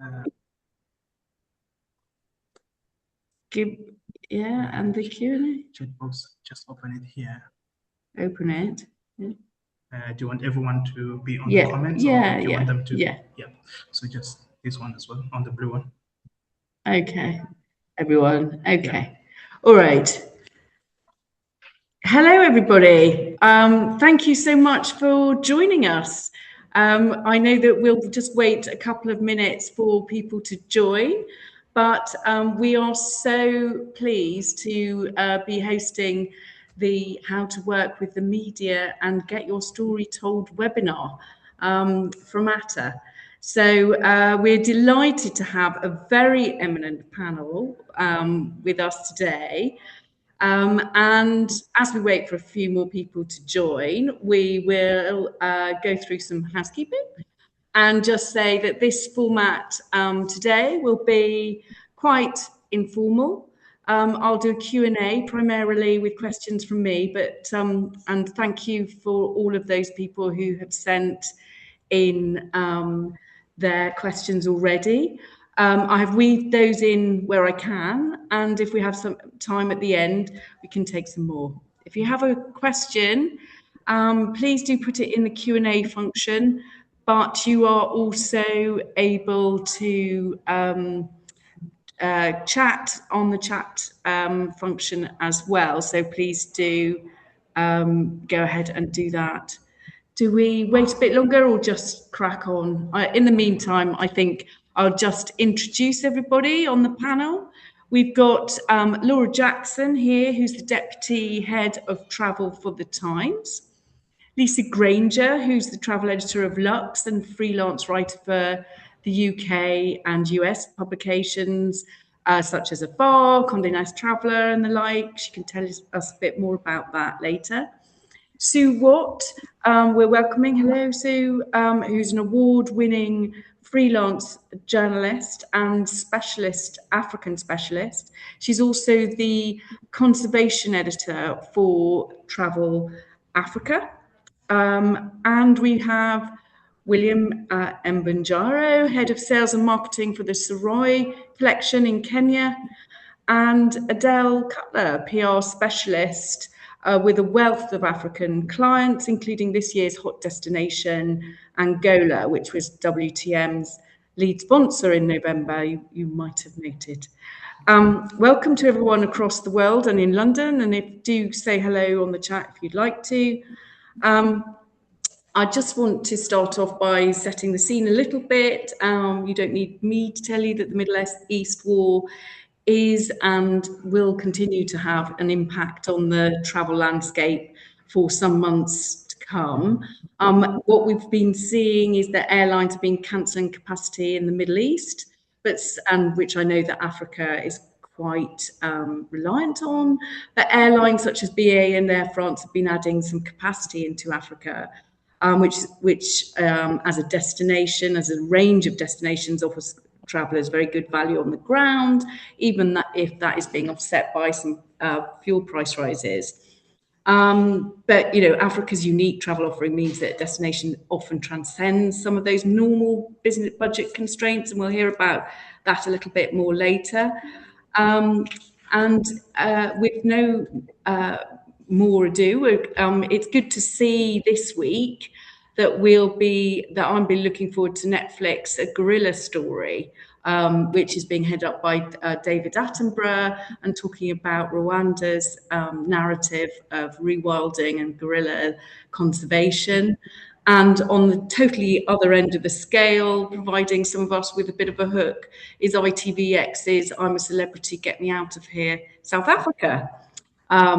And the Q&A. Chat box, just open it here. Open it. Yeah. Do you want everyone to be on the comments? Or do you want them to? Yeah. So just this one as well, on the blue one. Okay, everyone. Okay. All right. Hello, everybody. Thank you so much for joining us. I know that we'll just wait a couple of minutes for people to join, but we are so pleased to be hosting the How to Work with the Media and Get Your Story Told webinar from ATTA. So we're delighted to have a very eminent panel with us today. And as we wait for a few more people to join, we will go through some housekeeping and just say that this format today will be quite informal. I'll do a Q&A primarily with questions from me, but and thank you for all of those people who have sent in their questions already. I have weaved those in where I can, and if we have some time at the end, we can take some more. If you have a question, please do put it in the Q&A function, but you are also able to chat on the chat function as well. So please do go ahead and do that. Do we wait a bit longer or just crack on? In the meantime, I think I'll just introduce everybody on the panel. We've got Laura Jackson here, who's the Deputy Head of Travel for The Times. Lisa Grainger, who's the Travel Editor of LUXX and freelance writer for the UK and US publications, such as Afar, Conde Nast Traveller and the like. She can tell us a bit more about that later. Sue Watt, we're welcoming. Hello, Sue, who's an award-winning freelance journalist and specialist, African specialist. She's also the conservation editor for Travel Africa. And we have William Mbunjiro, head of sales and marketing for the Soroi Collection in Kenya, and Adele Cutler, PR specialist with a wealth of African clients, including this year's hot destination, Angola, which was WTM's lead sponsor in November, you might have noted. Welcome to everyone across the world and in London, and do say hello on the chat if you'd like to. I just want to start off by setting the scene a little bit. You don't need me to tell you that the Middle East war is and will continue to have an impact on the travel landscape for some months to come. What we've been seeing is that airlines have been cancelling capacity in the Middle East, and which I know that Africa is quite reliant on. But airlines such as BA and Air France have been adding some capacity into Africa, which as a destination, as a range of destinations, offers travellers very good value on the ground, even if that is being offset by some fuel price rises. But Africa's unique travel offering means that a destination often transcends some of those normal business budget constraints, and we'll hear about that a little bit more later. And with no more ado, it's good to see this week that I'm looking forward to Netflix, a guerrilla story, which is being headed up by David Attenborough and talking about Rwanda's narrative of rewilding and guerrilla conservation. And on the totally other end of the scale, providing some of us with a bit of a hook, is ITVX's I'm a Celebrity, Get Me Out of Here, South Africa,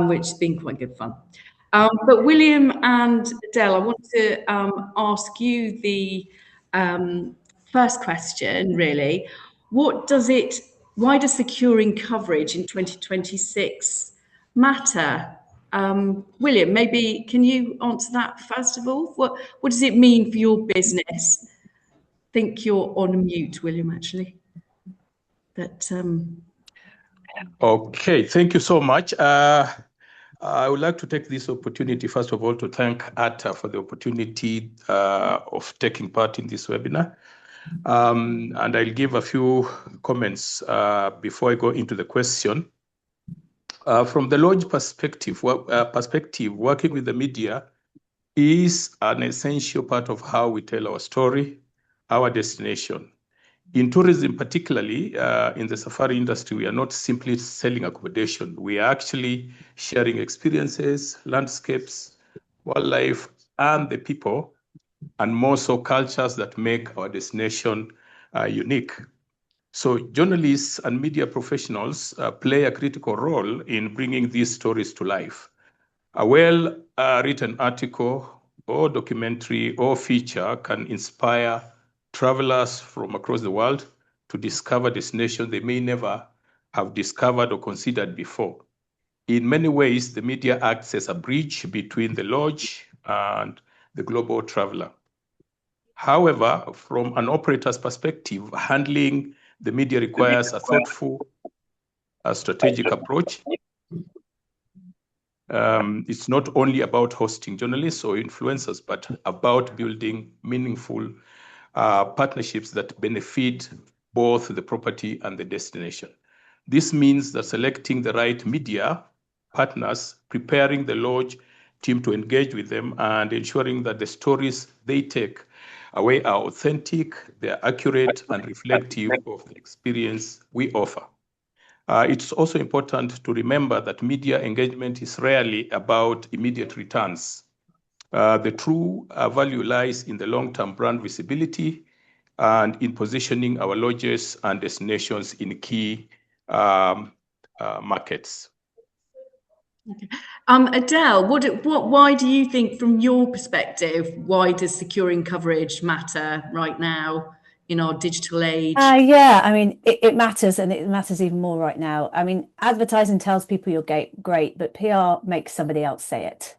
which has been quite good fun. But William and Adele, I want to ask you the first question, really. Why does securing coverage in 2026 matter? William, maybe can you answer that first of all? What does it mean for your business? I think you're on mute, William, actually. But okay, thank you so much. I would like to take this opportunity, first of all, to thank ATTA for the opportunity of taking part in this webinar. And I'll give a few comments before I go into the question. From the lodge perspective, working with the media is an essential part of how we tell our story, our destination. In tourism, particularly in the safari industry, we are not simply selling accommodation. We are actually sharing experiences, landscapes, wildlife, and the people, and more so cultures that make our destination unique. So journalists and media professionals play a critical role in bringing these stories to life. A well-written article or documentary or feature can inspire travelers from across the world to discover destinations they may never have discovered or considered before. In many ways, the media acts as a bridge between the lodge and the global traveler. However, from an operator's perspective, handling the media requires a thoughtful, strategic approach. It's not only about hosting journalists or influencers, but about building meaningful partnerships that benefit both the property and the destination. This means that selecting the right media partners, preparing the lodge team to engage with them, and ensuring that the stories they take away are authentic, they're accurate, and reflective of the experience we offer. It's also important to remember that media engagement is rarely about immediate returns. The true value lies in the long-term brand visibility and in positioning our lodges and destinations in key markets. Okay. Adele, why do you think, from your perspective, why does securing coverage matter right now in our digital age? Yeah, I mean, it matters, and it matters even more right now. I mean, advertising tells people you're great, but PR makes somebody else say it.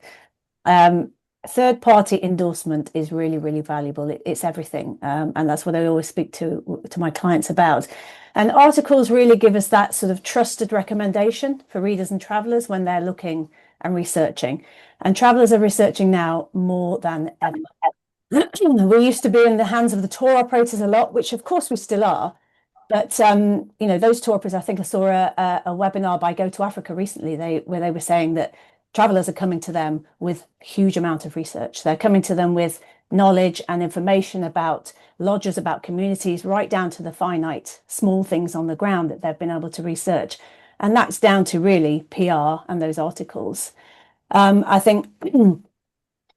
Third-party endorsement is really, really valuable. It's everything, and that's what I always speak to my clients about. And articles really give us that sort of trusted recommendation for readers and travelers when they're looking and researching. And travelers are researching now more than ever. We used to be in the hands of the tour operators a lot, which of course we still are. But you know, those tour operators, I think I saw a webinar by Go to Africa recently, where they were saying that travelers are coming to them with a huge amount of research. They're coming to them with knowledge and information about lodges, about communities, right down to the finite small things on the ground that they've been able to research. And that's down to really PR and those articles. I think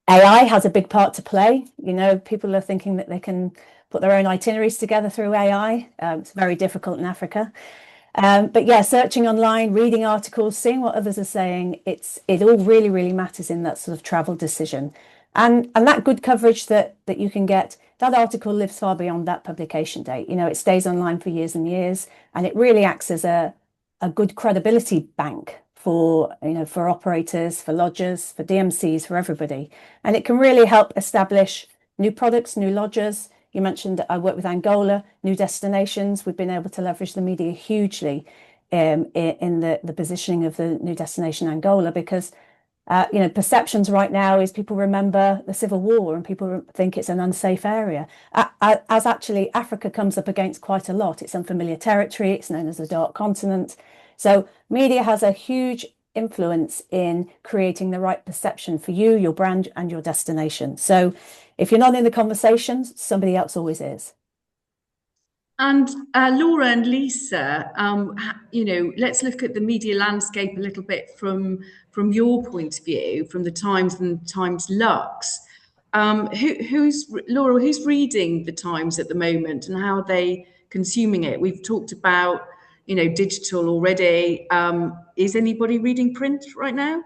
AI has a big part to play. You know, people are thinking that they can put their own itineraries together through AI. It's very difficult in Africa. But yeah, searching online, reading articles, seeing what others are saying, it all really, really matters in that sort of travel decision. And that good coverage that you can get, that article lives far beyond that publication date. You know, it stays online for years and years, and it really acts as a good credibility bank for, you know, for operators, for lodgers, for DMCs, for everybody. And it can really help establish new products, new lodgers. You mentioned I work with Angola, new destinations. We've been able to leverage the media hugely in the positioning of the new destination Angola, because you know, perceptions right now is people remember the Civil War and people think it's an unsafe area. As actually Africa comes up against quite a lot. It's unfamiliar territory. It's known as the Dark Continent. So media has a huge influence in creating the right perception for you, your brand, and your destination. So if you're not in the conversations, somebody else always is. And Laura and Lisa, you know, let's look at the media landscape a little bit from your point of view, from the Times and Times LUXX. Laura, who's reading the Times at the moment, and how are they consuming it? We've talked about, you know, digital already. Is anybody reading print right now?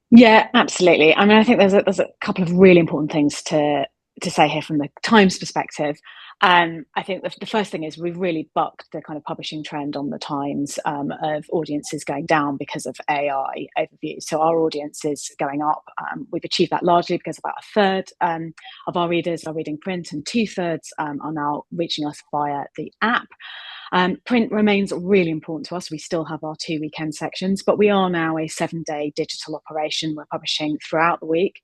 Yeah, absolutely. I mean, I think there's a couple of really important things to say here from the Times perspective. I think the first thing is we've really bucked the kind of publishing trend on the Times of audiences going down because of AI overviews. So our audience is going up. We've achieved that largely because about a third of our readers are reading print, and 2/3 are now reaching us via the app. Print remains really important to us. We still have our 2 weekend sections, but we are now a 7-day digital operation. We're publishing throughout the week.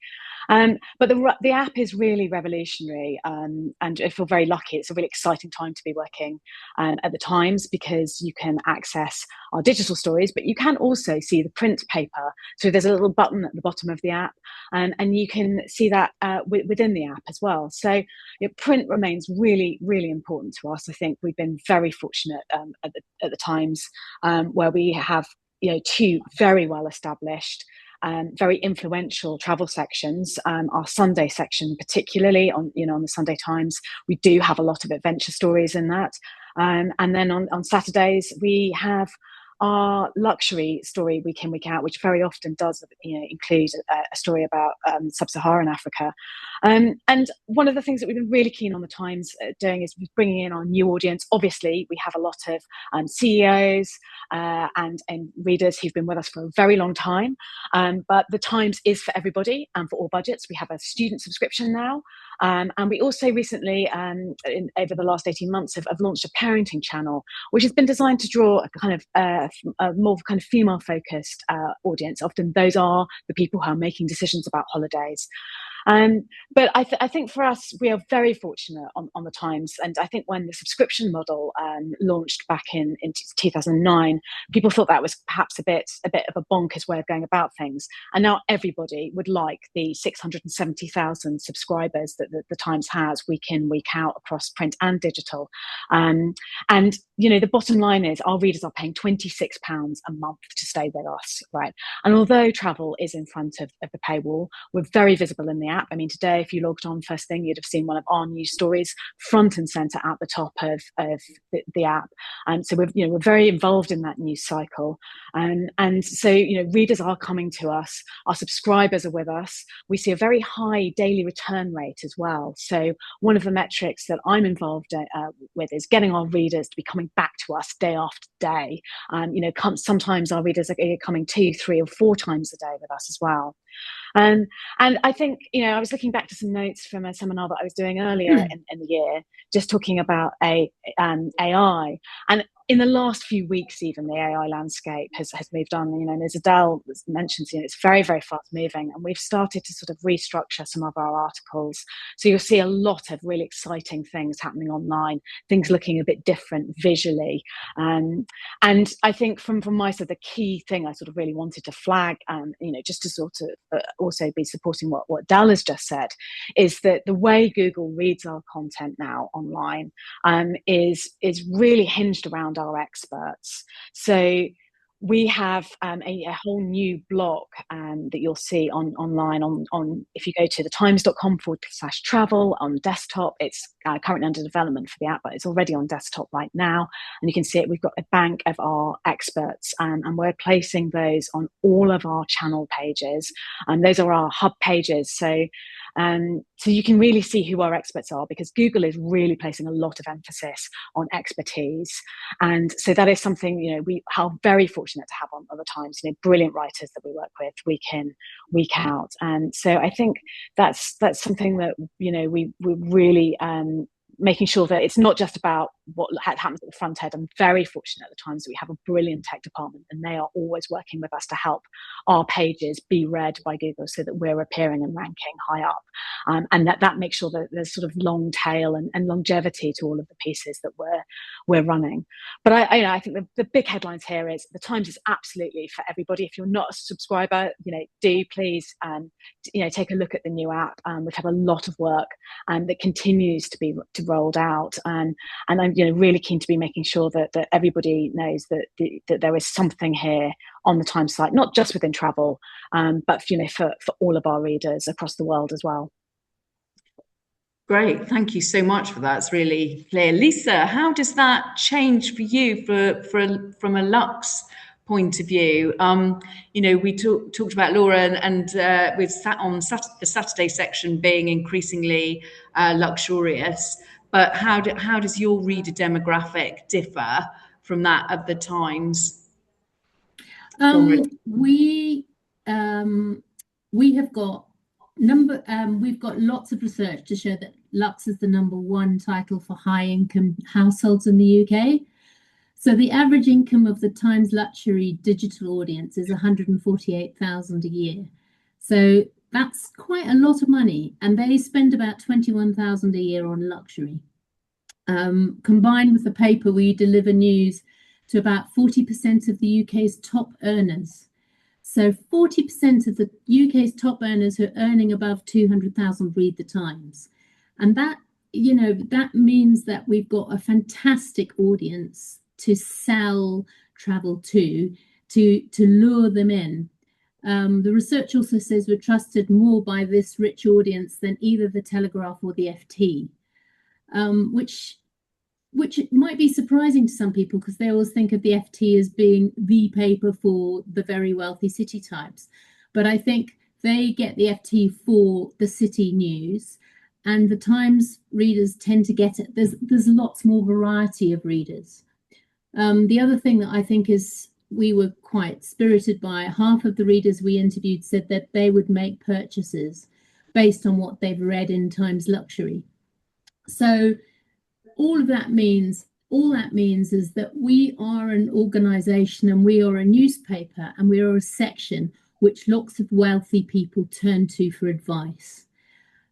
But the app is really revolutionary, and I feel very lucky. It's a really exciting time to be working at the Times, because you can access our digital stories, but you can also see the print paper. So there's a little button at the bottom of the app, and you can see that within the app as well. So print remains really, really important to us. I think we've been very fortunate at the Times, where we have two very well established, very influential travel sections. Our Sunday section, particularly on the Sunday Times, we do have a lot of adventure stories in that. And then on Saturdays we have our luxury story week in, week out, which very often does include a story about sub-Saharan Africa. And one of the things that we've been really keen on the Times doing is bringing in our new audience. Obviously, we have a lot of CEOs and readers who've been with us for a very long time. But the Times is for everybody and for all budgets. We have a student subscription now. And we also recently, over the last 18 months, have launched a parenting channel, which has been designed to draw a kind of a more kind of female-focused audience. Often those are the people who are making decisions about holidays. But I think for us, we are very fortunate on the Times. And I think when the subscription model launched back in 2009, people thought that was perhaps a bit of a bonkers way of going about things. And now everybody would like the 670,000 subscribers that the Times has week in, week out across print and digital. And the bottom line is our readers are paying £26 a month to stay with us, right? And although travel is in front of the paywall, we're very visible in the app. I mean, today, if you logged on first thing, you'd have seen one of our news stories front and center at the top of the app. And so we're very involved in that news cycle. And so, readers are coming to us. Our subscribers are with us. We see a very high daily return rate as well. So one of the metrics that I'm involved with is getting our readers to be coming back to us day after day. Sometimes our readers are coming 2, 3, or 4 times a day with us as well. And I think, I was looking back to some notes from a seminar that I was doing earlier in the year, just talking about AI. And in the last few weeks, even the AI landscape has moved on. And as Adele mentions, it's very, very fast moving, and we've started to sort of restructure some of our articles. So you'll see a lot of really exciting things happening online, things looking a bit different visually. And I think from my side, the key thing I sort of really wanted to flag, just to sort of also be supporting what Dal has just said, is that the way Google reads our content now online is really hinged around our experts. So we have a whole new blog that you'll see online on if you go to thetimes.com/travel on desktop. It's currently under development for the app, but it's already on desktop right now, and you can see it. We've got a bank of our experts, and we're placing those on all of our channel pages, and those are our hub pages. So you can really see who our experts are, because Google is really placing a lot of emphasis on expertise. And so that is something, we are very fortunate to have on the Times, brilliant writers that we work with week in, week out. And so I think that's something that, we're really making sure that it's not just about what happens at the front end. I'm very fortunate at the Times that we have a brilliant tech department, and they are always working with us to help our pages be read by Google so that we're appearing and ranking high up. And that makes sure that there's sort of long tail and longevity to all of the pieces that we're running. But I think the big headlines here is the Times is absolutely for everybody. If you're not a subscriber, do please take a look at the new app. We've had a lot of work that continues to be rolled out, and I'm really keen to be making sure that everybody knows that there is something here on the Times site, not just within travel, but for all of our readers across the world as well. Great, thank you so much for that. It's really clear. Lisa, how does that change for you from a LUXX point of view? We talked about Laura and with the Saturday section being increasingly luxurious, but how does your reader demographic differ from that of the Times? We have got we've got lots of research to show that LUXX is the #1 title for high-income households in the UK. So the average income of the Times luxury digital audience is 148,000 a year. So that's quite a lot of money, and they spend about 21,000 a year on luxury. Combined with the paper, we deliver news to about 40% of the UK's top earners. So 40% of the UK's top earners who are earning above 200,000 read the Times. And that, you know, that means that we've got a fantastic audience to sell travel to lure them in. The research also says we're trusted more by this rich audience than either the Telegraph or the FT, which might be surprising to some people because they always think of the FT as being the paper for the very wealthy city types. But I think they get the FT for the city news, and the Times readers tend to get it. There's lots more variety of readers. The other thing that I think is we were quite spirited by, half of the readers we interviewed said that they would make purchases based on what they've read in Times Luxury. So all that means is that we are an organisation and we are a newspaper and we are a section which lots of wealthy people turn to for advice.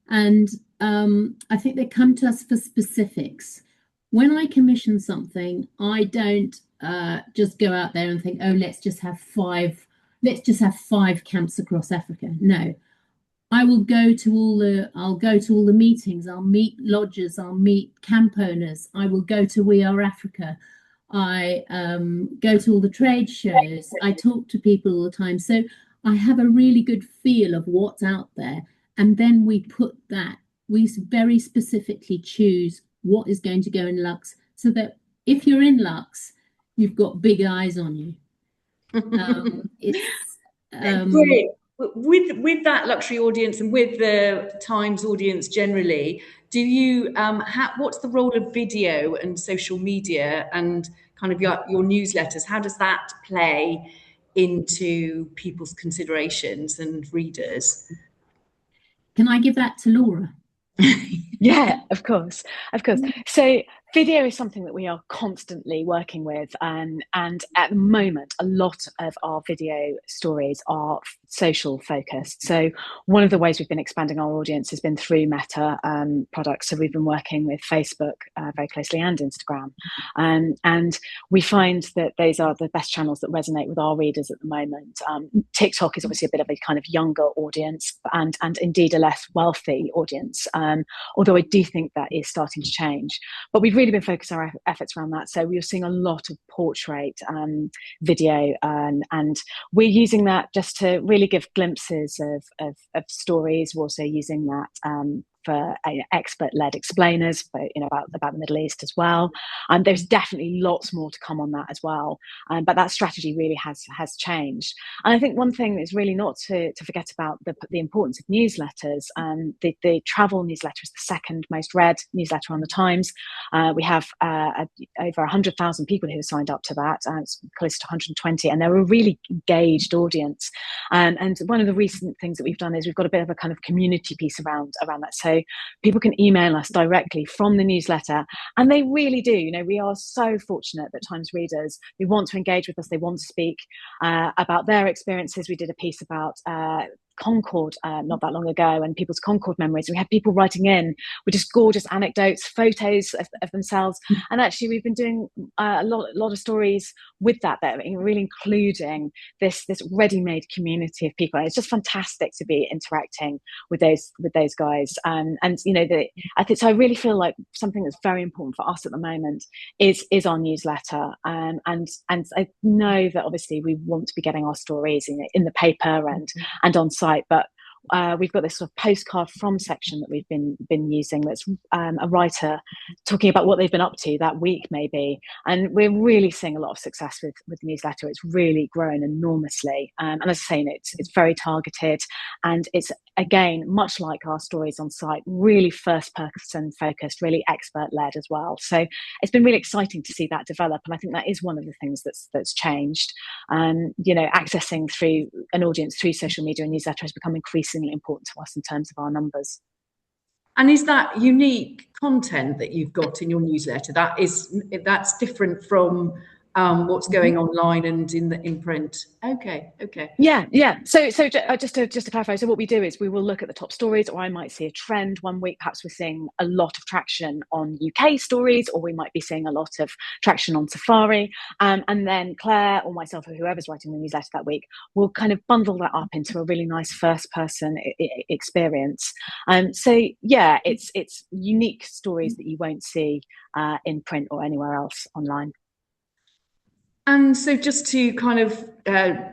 And I think they come to us for specifics. When I commission something, I don't just go out there and think, oh, let's just have five camps across Africa. No, I'll go to all the meetings. I'll meet lodgers. I'll meet camp owners. I will go to We Are Africa. I go to all the trade shows. I talk to people all the time. So I have a really good feel of what's out there. And then we very specifically choose what is going to go in LUXX, so that if you're in LUXX, you've got big eyes on you. With that luxury audience and with the Times audience generally, do you what's the role of video and social media and kind of your newsletters? How does that play into people's considerations and readers? Can I give that to Laura? Yeah, of course. So video is something that we are constantly working with, and at the moment a lot of our video stories are social focused. So one of the ways we've been expanding our audience has been through Meta products. So we've been working with Facebook very closely and Instagram, and we find that those are the best channels that resonate with our readers at the moment. TikTok is obviously a bit of a kind of younger audience and indeed a less wealthy audience, although I do think that is starting to change. But we've really been focusing our efforts around that. So we are seeing a lot of portrait video, and we're using that just to really give glimpses of stories. We're also using that for expert-led explainers, about the Middle East as well. And there's definitely lots more to come on that as well. But that strategy really has changed. And I think one thing is really not to forget about the importance of newsletters. The travel newsletter is the second most read newsletter on the Times. We have over 100,000 people who have signed up to that. It's close to 120, and they're a really engaged audience. And one of the recent things that we've done is we've got a bit of a kind of community piece around that. So people can email us directly from the newsletter, and they really do. We are so fortunate that Times readers, they want to engage with us, they want to speak about their experiences. We did a piece about Concorde not that long ago, and people's Concorde memories. We had people writing in with just gorgeous anecdotes, photos of themselves, and actually we've been doing a lot of stories with that really including this ready-made community of people. And it's just fantastic to be interacting with those guys, and I think so. I really feel like something that's very important for us at the moment is our newsletter, and I know that obviously we want to be getting our stories in the paper and on site, but we've got this sort of postcard from section that we've been using, that's a writer talking about what they've been up to that week maybe, and we're really seeing a lot of success with the newsletter. It's really grown enormously, and as I say, it's very targeted, and it's again much like our stories on site, really first person focused, really expert led as well. So it's been really exciting to see that develop, and I think that is one of the things that's changed. Accessing through an audience through social media and newsletter has become increasingly important to us in terms of our numbers. And is that unique content that you've got in your newsletter that's different from what's going online and in print. Okay. Yeah. So just to clarify, so what we do is we will look at the top stories, or I might see a trend one week. Perhaps we're seeing a lot of traction on UK stories, or we might be seeing a lot of traction on Safari. And then Claire or myself or whoever's writing the newsletter that week will kind of bundle that up into a really nice first-person experience. So yeah, it's unique stories that you won't see in print or anywhere else online. And so just to kind of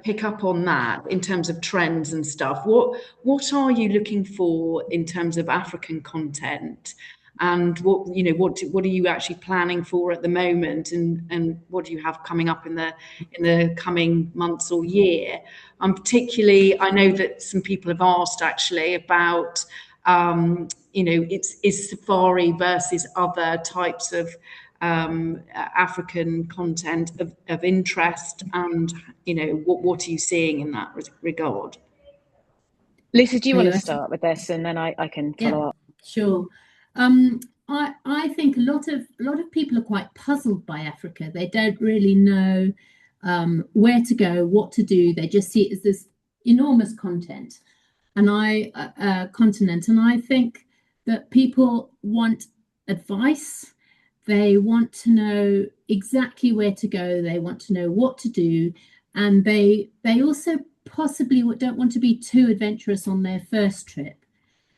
pick up on that in terms of trends and stuff, what are you looking for in terms of African content? And what are you actually planning for at the moment, and what do you have coming up in the coming months or year? Particularly, I know that some people have asked actually about is Safari versus other types of African content of interest, and what are you seeing in that regard? Lisa, do you want to start with this, and then I can follow up? Sure. I think a lot of people are quite puzzled by Africa. They don't really know where to go, what to do. They just see it as this enormous continent, and I think that people want advice. They want to know exactly where to go. They want to know what to do, and they also possibly don't want to be too adventurous on their first trip.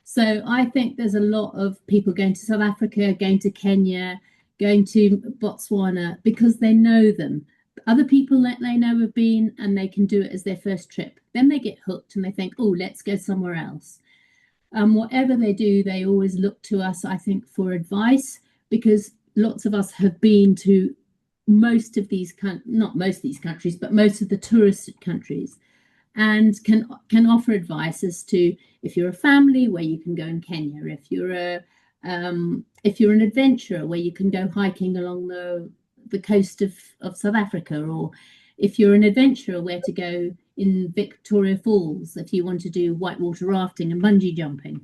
So I think there's a lot of people going to South Africa, going to Kenya, going to Botswana because they know them. Other people that they know have been, and they can do it as their first trip. Then they get hooked and they think, oh, let's go somewhere else. Whatever they do, they always look to us, I think, for advice, because lots of us have been to most of these, not most of these countries, but most of the touristic countries, and can offer advice as to, if you're a family, where you can go in Kenya, if you're an adventurer, where you can go hiking along the coast of South Africa, or if you're an adventurer, where to go in Victoria Falls, if you want to do whitewater rafting and bungee jumping.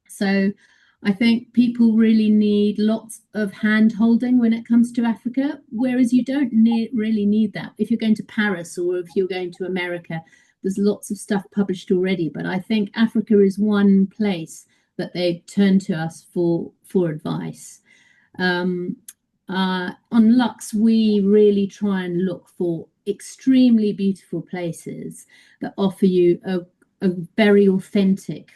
So I think people really need lots of hand holding when it comes to Africa, whereas you don't really need that. If you're going to Paris or if you're going to America, there's lots of stuff published already. But I think Africa is one place that they turn to us for advice. On LUXX, we really try and look for extremely beautiful places that offer you a very authentic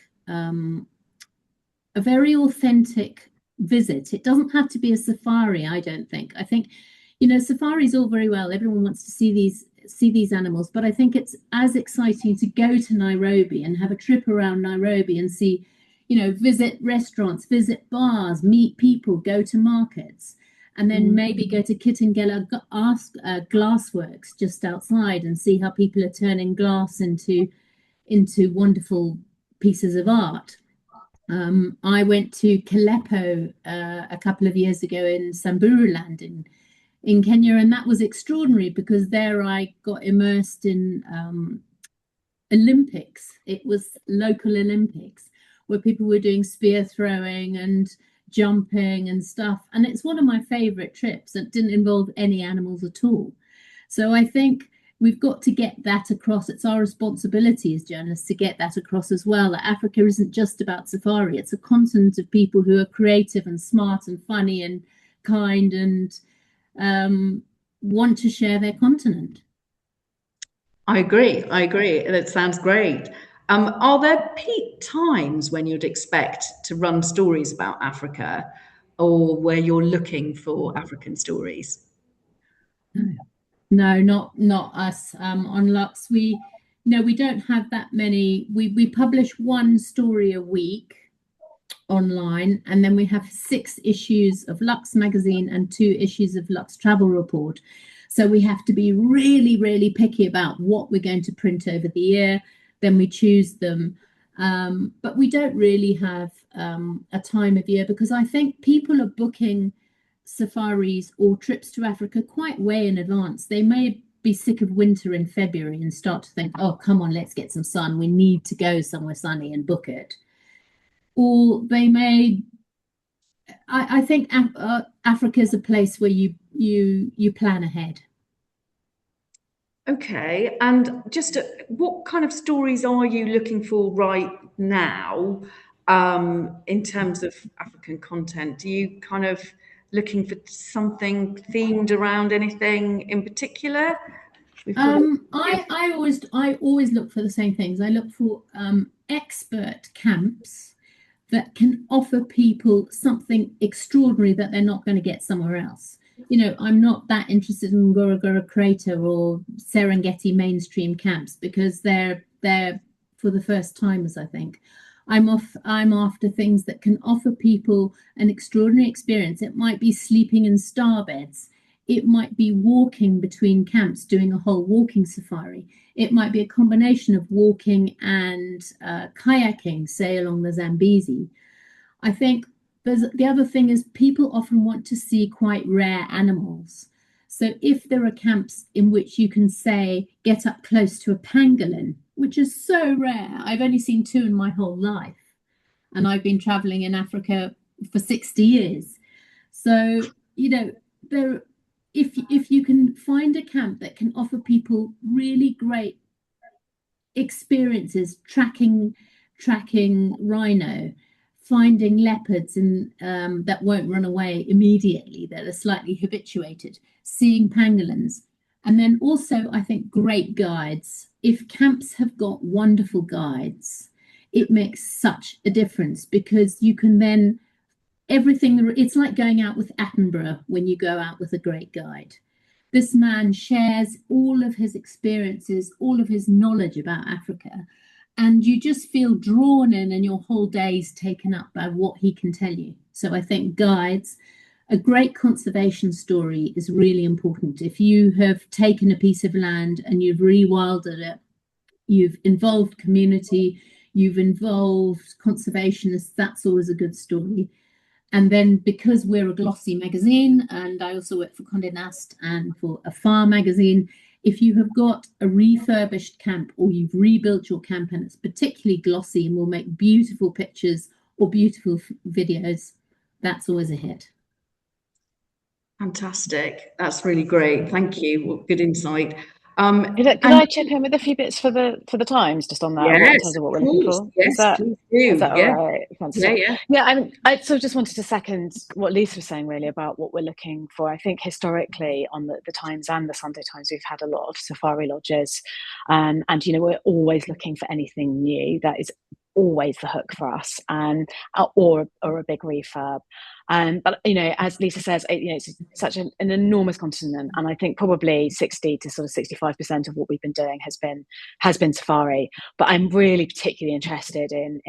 visit. It doesn't have to be a safari, I don't think. I think, safari's all very well. Everyone wants to see these animals, but I think it's as exciting to go to Nairobi and have a trip around Nairobi and see, visit restaurants, visit bars, meet people, go to markets, and then maybe go to Kitengela glassworks just outside and see how people are turning glass into wonderful pieces of art. I went to Kelepo a couple of years ago in Samburu-land in Kenya, and that was extraordinary because there I got immersed in Olympics. It was local Olympics where people were doing spear throwing and jumping and stuff, and it's one of my favorite trips. It didn't involve any animals at all. So I think we've got to get that across. It's our responsibility as journalists to get that across as well, that Africa isn't just about safari. It's a continent of people who are creative and smart and funny and kind and want to share their continent. I agree. That sounds great. Are there peak times when you'd expect to run stories about Africa, or where you're looking for African stories? No, not us. On LUXX, we don't have that many. We publish one story a week online, and then we have 6 issues of LUXX magazine and 2 issues of LUXX Travel Report. So we have to be really, really picky about what we're going to print over the year. Then we choose them. But we don't really have a time of year, because I think people are booking safaris or trips to Africa quite way in advance. They may be sick of winter in February and start to think, oh, come on, let's get some sun. We need to go somewhere sunny, and book it. Or they may, I think Africa is a place where you plan ahead. Okay, and just what kind of stories are you looking for right now in terms of African content? Do you kind of looking for something themed around anything in particular? I always look for the same things. I look for expert camps that can offer people something extraordinary that they're not going to get somewhere else. You know, I'm not that interested in Ngorongoro Crater or Serengeti mainstream camps because they're for the first timers, I think. I'm after things that can offer people an extraordinary experience. It might be sleeping in star beds. It might be walking between camps, doing a whole walking safari. It might be a combination of walking and kayaking, say along the Zambezi. I think the other thing is people often want to see quite rare animals. So if there are camps in which you can say, get up close to a pangolin, which is so rare. I've only seen 2 in my whole life. And I've been traveling in Africa for 60 years. So, you know, if you can find a camp that can offer people really great experiences, tracking rhino, finding leopards that won't run away immediately, that are slightly habituated, seeing pangolins, and then also I think great guides. If camps have got wonderful guides, it makes such a difference because you can then it's like going out with Attenborough when you go out with a great guide. This man shares all of his experiences, all of his knowledge about Africa, and you just feel drawn in and your whole day is taken up by what he can tell you. So I think guides, a great conservation story is really important. If you have taken a piece of land and you've rewilded it, you've involved community, you've involved conservationists, that's always a good story. And then because we're a glossy magazine, and I also work for Conde Nast and for Afar magazine, if you have got a refurbished camp or you've rebuilt your camp and it's particularly glossy and will make beautiful pictures or beautiful videos, that's always a hit. Fantastic. That's really great. Thank you. Well, good insight. Could I chip in with a few bits for the Times just on that? Yes, in terms of what we're looking for? Yes, please do. Is that yeah. all right? I sort of just wanted to second what Lisa was saying really about what we're looking for. I think historically on the Times and the Sunday Times, we've had a lot of safari lodges, and you know, we're always looking for anything new. That is always the hook for us, or a big refurb. But you know, as Lisa says, you know, it's such an enormous continent, and I think probably 60 to sort of 65% of what we've been doing has been safari. But I'm really particularly interested in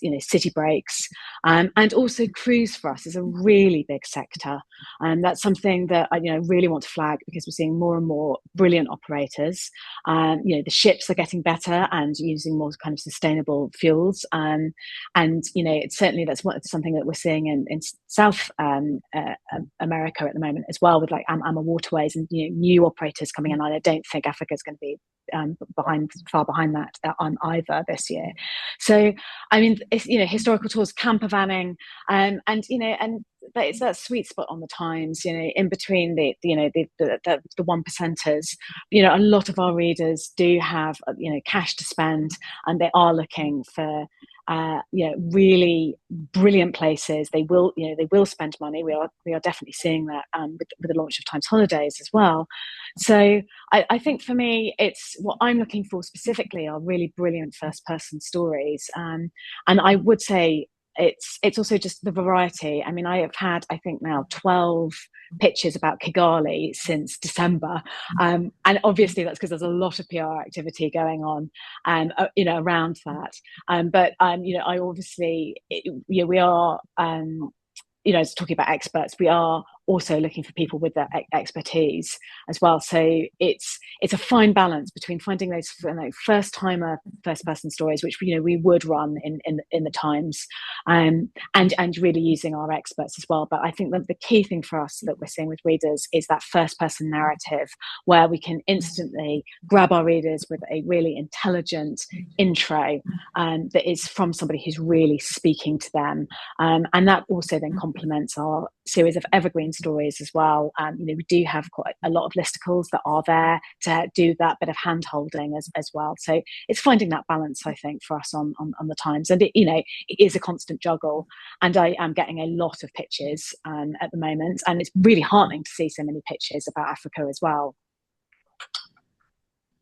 you know, city breaks, and also cruise for us is a really big sector, and that's something that I really want to flag because we're seeing more and more brilliant operators. You know, the ships are getting better and using more kind of sustainable fuels, and you know, it's certainly something that we're seeing in South America at the moment as well, with like AMA Waterways and new operators coming in. And I don't think Africa is going to be far behind that on either this year. So I mean, it's, historical tours, camper vanning, and it's that sweet spot on the Times, in between the 1%ers. A lot of our readers do have cash to spend, and they are looking for really brilliant places. They will spend money. We are definitely seeing that with the launch of Times Holidays as well. So I think for me, it's what I'm looking for specifically are really brilliant first person stories, and I would say it's also just the variety. I mean, I have had, I think now 12 pitches about Kigali since December, and obviously that's because there's a lot of PR activity going on, around that. But I obviously, we are, talking about experts, we are also looking for people with that expertise as well. So it's a fine balance between finding those first person stories, which we would run in the Times, and really using our experts as well. But I think that the key thing for us that we're seeing with readers is that first person narrative, where we can instantly grab our readers with a really intelligent intro that is from somebody who's really speaking to them, and that also then complements our series of evergreen stories as well. We do have quite a lot of listicles that are there to do that bit of hand holding as well. So it's finding that balance, I think, for us on the Times. And it is a constant juggle, and I am getting a lot of pitches at the moment, and it's really heartening to see so many pitches about Africa as well.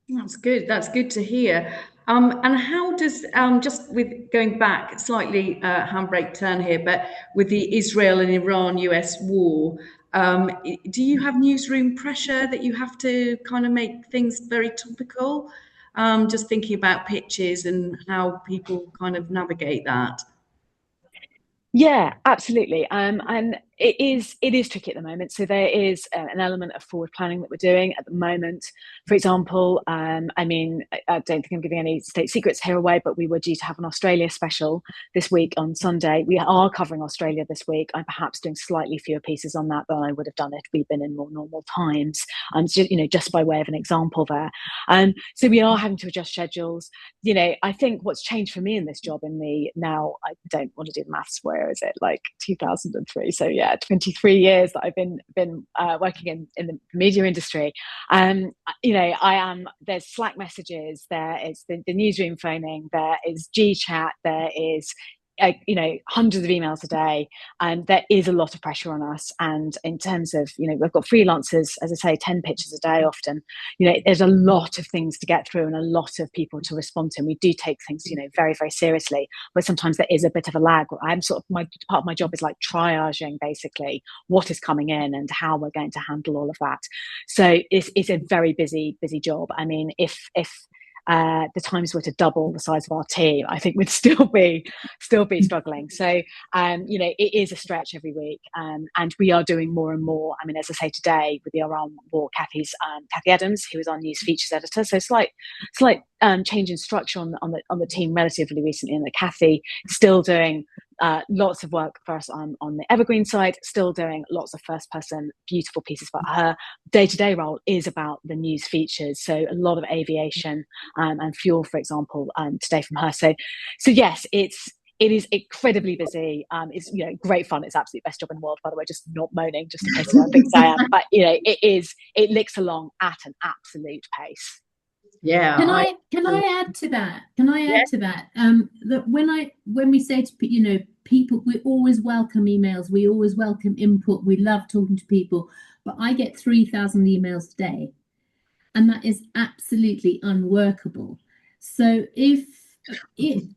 That's good. That's good to hear. And how does, just with going back, slightly handbrake turn here, but with the Israel and Iran US war, do you have newsroom pressure that you have to kind of make things very topical? Just thinking about pitches and how people kind of navigate that. Yeah, absolutely. And it is tricky at the moment. So there is an element of forward planning that we're doing at the moment. For example, I don't think I'm giving any state secrets here away, but we were due to have an Australia special this week on Sunday. We are covering Australia this week. I'm perhaps doing slightly fewer pieces on that than I would have done if we'd been in more normal times. And just by way of an example there. So we are having to adjust schedules. I think what's changed for me in this job now, I don't want to do the maths, where is it, like 2003? So yeah, 23 years that I've been working in the media industry. There's Slack messages, there is the newsroom phoning, there is GChat, there is hundreds of emails a day, and there is a lot of pressure on us. And in terms of, we've got freelancers, as I say, 10 pitches a day often. There's a lot of things to get through and a lot of people to respond to. And we do take things, very, very seriously, but sometimes there is a bit of a lag. I'm part of my job is like triaging basically what is coming in and how we're going to handle all of that. So it's a very busy job. I mean, if the Times were to double the size of our team, I think we'd still be struggling. So, it is a stretch every week, and we are doing more and more. I mean, as I say, today with the Iran war, Kathy Adams, who was our news features editor, so slight change in structure on the team relatively recently, and that Kathy still doing lots of work for us on the Evergreen side, still doing lots of first person beautiful pieces. But her day-to-day role is about the news features, so a lot of aviation and fuel, for example, today from her. So yes, it is incredibly busy. It's great fun. It's absolutely best job in the world, by the way, just not moaning, just in case anyone thinks I am. But it licks along at an absolute pace. Yeah. Can I add to that? That when we say to people, we always welcome emails, we always welcome input, we love talking to people, but I get 3,000 emails a day, and that is absolutely unworkable. So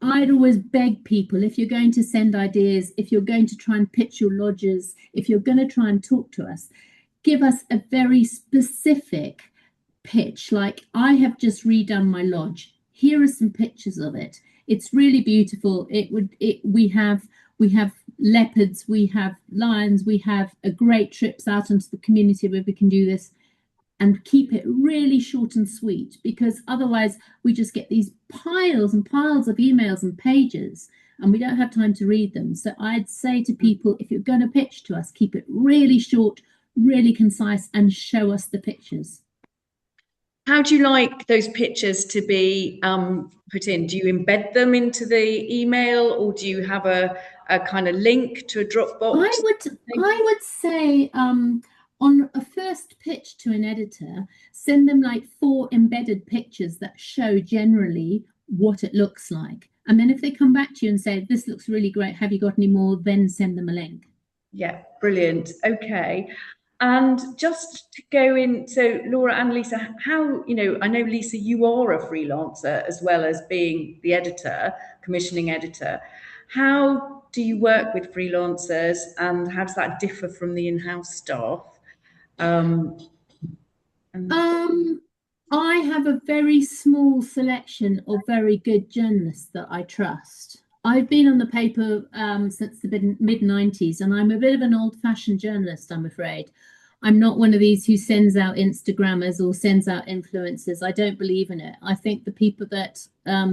I'd always beg people, if you're going to send ideas, if you're going to try and pitch your lodges, if you're going to try and talk to us, give us a very specific pitch. Like, I have just redone my lodge, here are some pictures of it, it's really beautiful. We have leopards, we have lions, we have a great trips out into the community where we can do this, and keep it really short and sweet, because otherwise we just get these piles and piles of emails and pages and we don't have time to read them. So I'd say to people, if you're going to pitch to us, keep it really short, really concise, and show us the pictures. How do you like those pictures to be put in? Do you embed them into the email, or do you have a kind of link to a Dropbox? I would say on a first pitch to an editor, send them like 4 embedded pictures that show generally what it looks like. And then if they come back to you and say, this looks really great, have you got any more? Then send them a link. Yeah, brilliant. Okay. And just to go in, so Laura and Lisa, how, I know, Lisa, you are a freelancer as well as being the editor, commissioning editor. How do you work with freelancers, and how does that differ from the in-house staff? I have a very small selection of very good journalists that I trust. I've been on the paper since the mid-90s, and I'm a bit of an old-fashioned journalist, I'm afraid. I'm not one of these who sends out Instagrammers or sends out influencers. I don't believe in it. I think the people that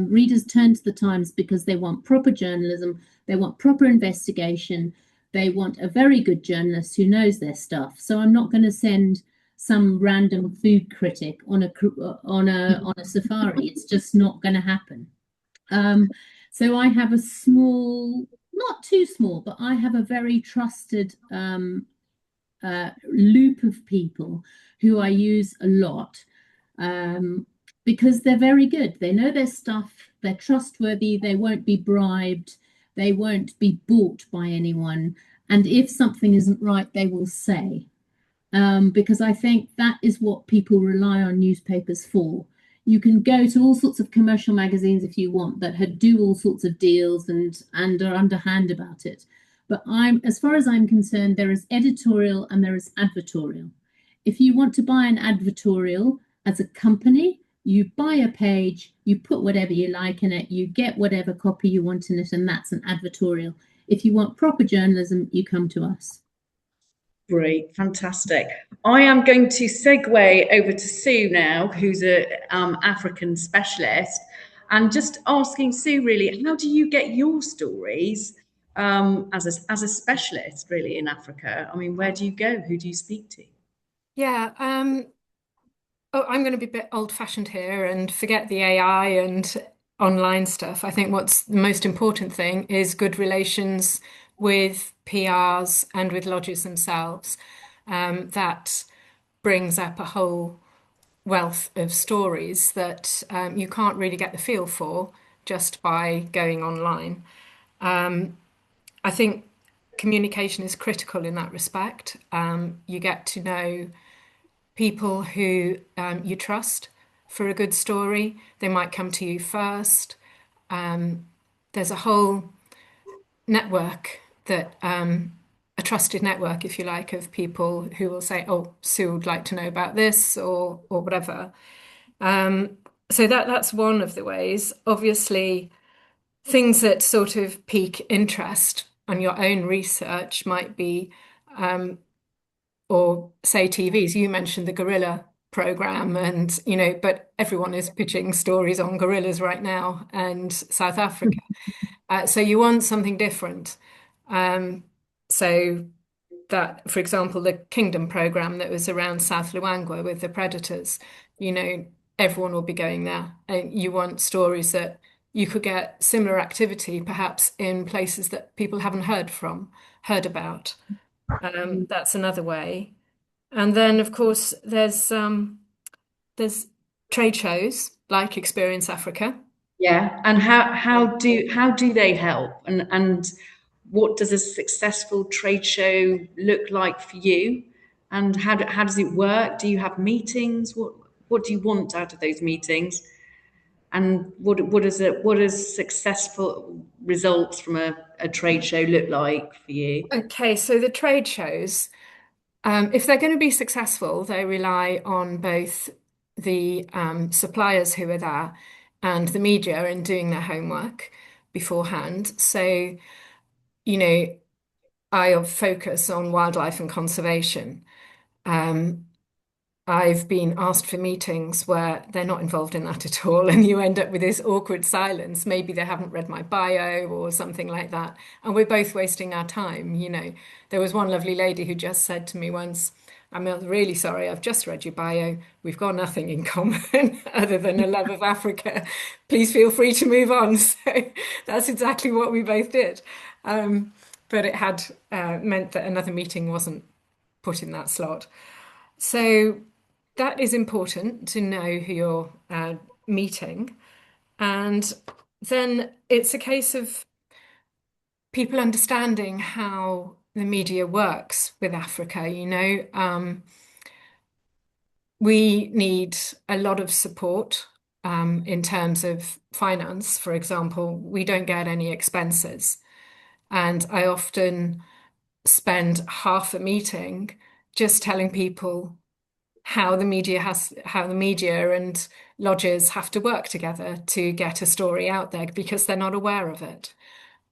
readers turn to the Times because they want proper journalism, they want proper investigation, they want a very good journalist who knows their stuff. So I'm not going to send some random food critic on a safari. It's just not going to happen. So I have a small, not too small, but I have a very trusted loop of people who I use a lot, because they're very good. They know their stuff, they're trustworthy, they won't be bribed, they won't be bought by anyone. And if something isn't right, they will say. Because I think that is what people rely on newspapers for. You can go to all sorts of commercial magazines if you want that do all sorts of deals and are underhand about it. But as far as I'm concerned, there is editorial and there is advertorial. If you want to buy an advertorial as a company, you buy a page, you put whatever you like in it, you get whatever copy you want in it, and that's an advertorial. If you want proper journalism, you come to us. Great, fantastic. I am going to segue over to Sue now, who's a African specialist, and just asking Sue, really, how do you get your stories as a specialist, really, in Africa? I mean, where do you go? Who do you speak to? Yeah, I'm going to be a bit old-fashioned here and forget the AI and online stuff. I think what's the most important thing is good relations with PRs and with lodges themselves. That brings up a whole wealth of stories that you can't really get the feel for just by going online. I think communication is critical in that respect. You get to know people who you trust for a good story. They might come to you first. There's a whole network that a trusted network, if you like, of people who will say, "Oh, Sue would like to know about this," or whatever. So that's one of the ways. Obviously, things that sort of pique interest on your own research might be, or say TVs. You mentioned the gorilla program, and but everyone is pitching stories on gorillas right now and South Africa. So you want something different. So that, for example, the Kingdom program that was around South Luangwa with the predators, everyone will be going there. And you want stories that you could get similar activity, perhaps in places that people haven't heard about. That's another way. And then, of course, there's trade shows like Experience Africa. Yeah, and how do they help? And what does a successful trade show look like for you? And how does it work? Do you have meetings? What do you want out of those meetings? And what does successful results from a trade show look like for you? Okay, so the trade shows, if they're going to be successful, they rely on both the suppliers who are there and the media in doing their homework beforehand. So, I focus on wildlife and conservation. I've been asked for meetings where they're not involved in that at all, and you end up with this awkward silence. Maybe they haven't read my bio or something like that, and we're both wasting our time. There was one lovely lady who just said to me once, "I'm really sorry, I've just read your bio. We've got nothing in common other than a love of Africa. Please feel free to move on." So that's exactly what we both did. But it had meant that another meeting wasn't put in that slot. So that is important to know who you're meeting. And then it's a case of people understanding how the media works with Africa. We need a lot of support in terms of finance. For example, we don't get any expenses. And I often spend half a meeting just telling people how the media and lodges have to work together to get a story out there, because they're not aware of it.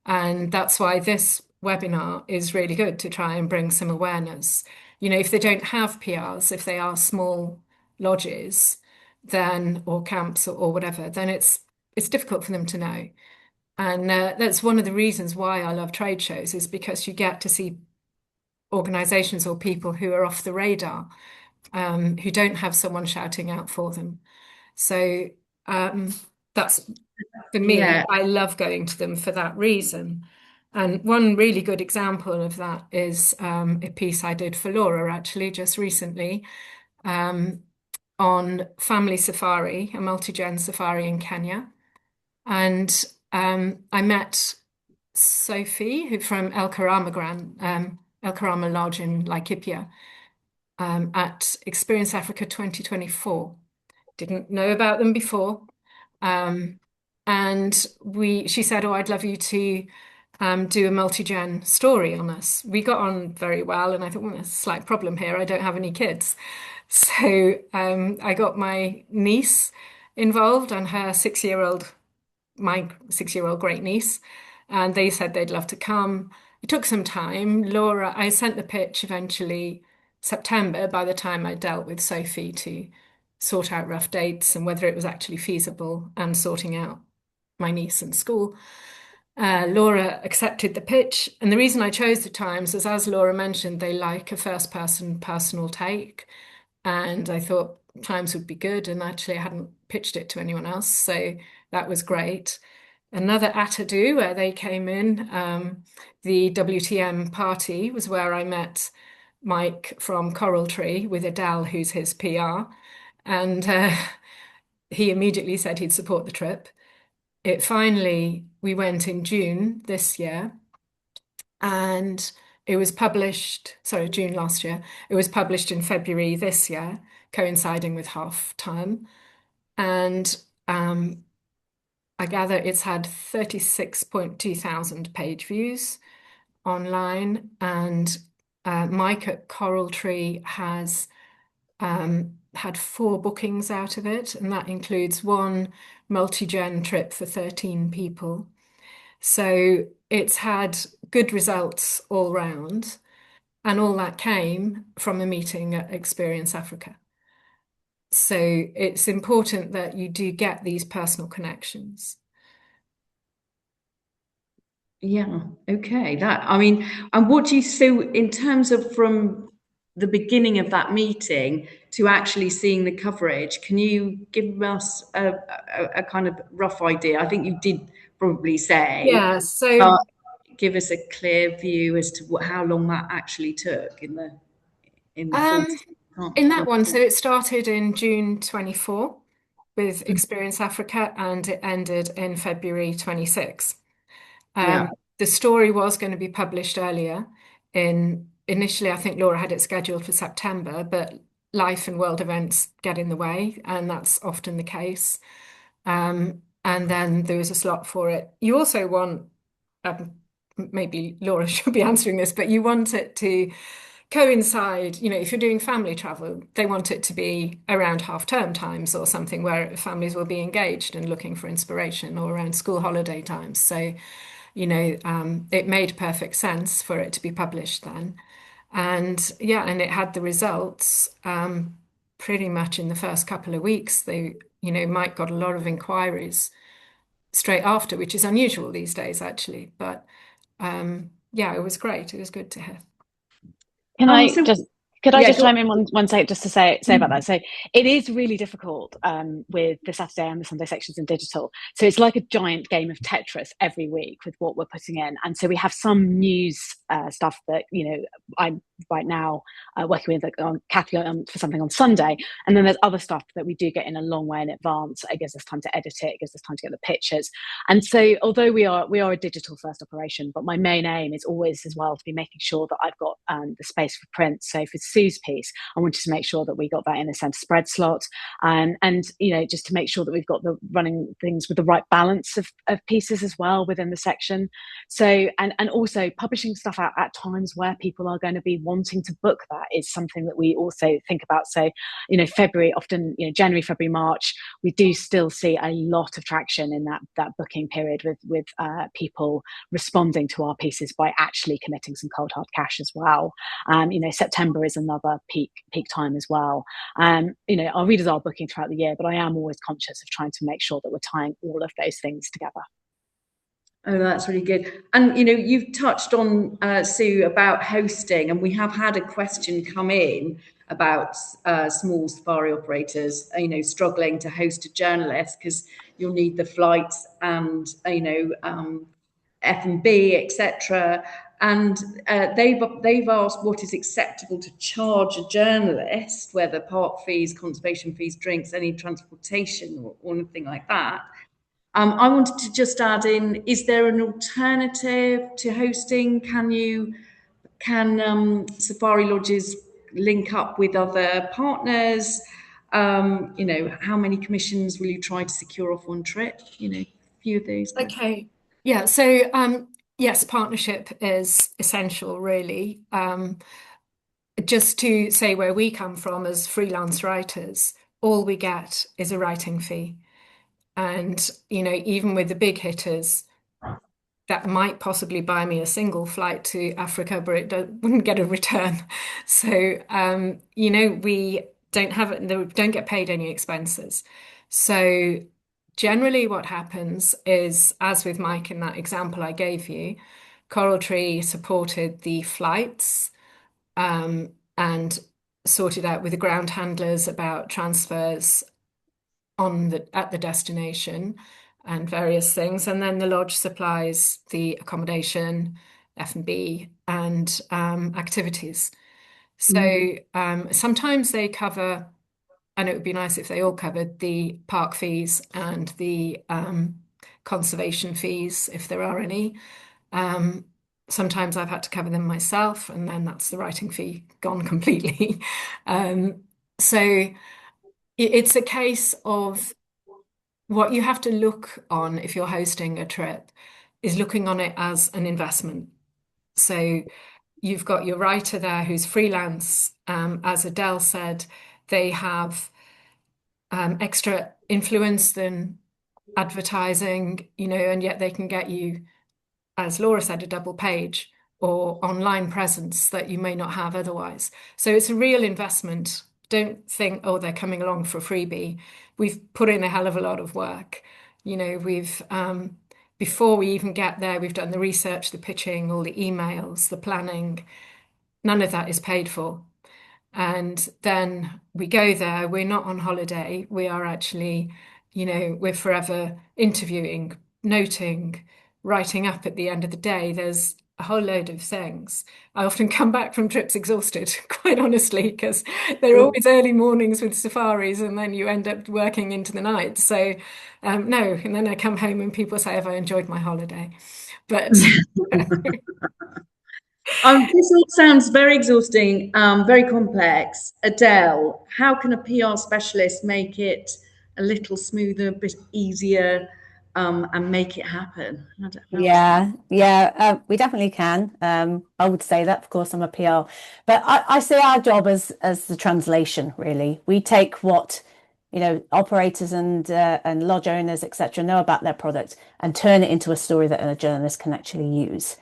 And that's why this webinar is really good, to try and bring some awareness. If they don't have PRs, if they are small lodges, then, or camps or whatever, then it's difficult for them to know. And that's one of the reasons why I love trade shows, is because you get to see organizations or people who are off the radar, who don't have someone shouting out for them. So that's, for me, I love going to them for that reason. And one really good example of that is a piece I did for Laura, actually, just recently, on family safari, a multi-gen safari in Kenya. And I met Sophie, who from El Karama Lodge in Laikipia, at Experience Africa 2024. Didn't know about them before. And she said, "Oh, I'd love you to do a multi-gen story on us." We got on very well, and I thought, well, there's a slight problem here. I don't have any kids. So I got my niece involved and my 6-year-old great niece, and they said they'd love to come. It took some time. Laura, I sent the pitch eventually September, by the time I dealt with Sophie to sort out rough dates and whether it was actually feasible and sorting out my niece and school. Laura accepted the pitch, and the reason I chose the Times is, as Laura mentioned, they like a first-person personal take, and I thought Times would be good, and actually I hadn't pitched it to anyone else, so that was great. Another ATTA do where they came in, the WTM party was where I met Mike from Coral Tree with Adele, who's his PR, and he immediately said he'd support the trip. We went in June this year, and it was published, June last year. It was published in February this year, coinciding with half term. And I gather it's had 36.2 thousand page views online. And Mike at Coral Tree has had 4 bookings out of it, and that includes 1 multi-gen trip for 13 people. So it's had good results all round, and all that came from a meeting at Experience Africa. So it's important that you do get these personal connections. Yeah, okay. And what do you, so in terms of from the beginning of that meeting to actually seeing the coverage, can you give us a kind of rough idea? I think you did probably say. Yeah, so give us a clear view as to how long that actually took in the in that one. So it started in June 24 with Experience Africa, and it ended in February 26. The story was going to be published earlier. Initially, I think Laura had it scheduled for September, but life and world events get in the way, and that's often the case. And then there was a slot for it. You also want, maybe Laura should be answering this, but you want it to coincide, if you're doing family travel, they want it to be around half-term times or something where families will be engaged and looking for inspiration, or around school holiday times. So it made perfect sense for it to be published then. And it had the results pretty much in the first couple of weeks. Mike got a lot of inquiries straight after, which is unusual these days, actually. But it was great. It was good to hear. Could I just chime in one second just to say about that? So it is really difficult with the Saturday and the Sunday sections in digital. So it's like a giant game of Tetris every week with what we're putting in. And so we have some news stuff that, I'm right now working with Kathy for something on Sunday. And then there's other stuff that we do get in a long way in advance. It gives us time to edit it. It gives us time to get the pictures. And so although we are a digital first operation, but my main aim is always as well to be making sure that I've got the space for print. So for Sue's piece, I wanted to make sure that we got that in the centre spread slot, and just to make sure that we've got the running things with the right balance of pieces as well within the section. So and also publishing stuff out at times where people are going to be wanting to book that is something that we also think about. So February, often January, February, March, we do still see a lot of traction in that booking period with people responding to our pieces by actually committing some cold hard cash as well. September is another peak time as well. Our readers are booking throughout the year, but I am always conscious of trying to make sure that we're tying all of those things together. Oh, that's really good. And you've touched on, Sue, about hosting, and we have had a question come in about small safari operators struggling to host a journalist, because you'll need the flights and F&B, etc. And they've asked what is acceptable to charge a journalist, whether park fees, conservation fees, drinks, any transportation or anything like that. I wanted to just add in, is there an alternative to hosting? Can safari lodges link up with other partners? How many commissions will you try to secure off one trip? A few of those. Okay. Yeah. So yes, partnership is essential, really. Just to say where we come from as freelance writers, all we get is a writing fee. And, even with the big hitters, that might possibly buy me a single flight to Africa, but it wouldn't get a return. So, we don't get paid any expenses. So generally what happens is, as with Mike in that example I gave you, Coral Tree supported the flights and sorted out with the ground handlers about transfers at the destination and various things, and then the lodge supplies the accommodation, F&B, and activities. So sometimes they cover, and it would be nice if they all covered, the park fees and the conservation fees, if there are any. Sometimes I've had to cover them myself, and then that's the writing fee gone completely. So it's a case of what you have to look on if you're hosting a trip is looking on it as an investment. So you've got your writer there who's freelance. As Adele said, they have extra influence than advertising, and yet they can get you, as Laura said, a double page or online presence that you may not have otherwise. So it's a real investment. Don't think, oh, they're coming along for a freebie. We've put in a hell of a lot of work. We've before we even get there, we've done the research, the pitching, all the emails, the planning. None of that is paid for. And then we go there, we're not on holiday. We are actually, we're forever interviewing, noting, writing up at the end of the day. There's a whole load of things. I often come back from trips exhausted, quite honestly, because there are always early mornings with safaris and then you end up working into the night. So no, and then I come home and people say, have I enjoyed my holiday? But this all sounds very exhausting, very complex. Adele, how can a PR specialist make it a little smoother, a bit easier, and make it happen? Yeah, we definitely can. I would say that, of course, I'm a PR, but I see our job as the translation, really. We take what operators and lodge owners, etc., know about their product and turn it into a story that a journalist can actually use.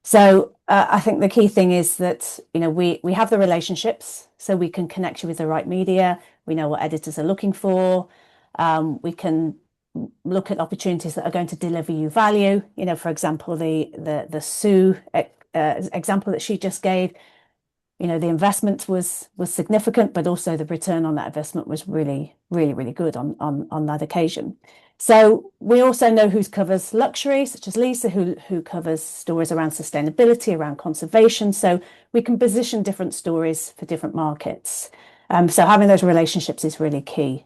So I think the key thing is that we have the relationships, so we can connect you with the right media. We know what editors are looking for. We can look at opportunities that are going to deliver you value. For example, the Sue example that she just gave. The investment was significant, but also the return on that investment was really, really, really good on that occasion. So we also know who covers luxury, such as Lisa, who covers stories around sustainability, around conservation. So we can position different stories for different markets. So having those relationships is really key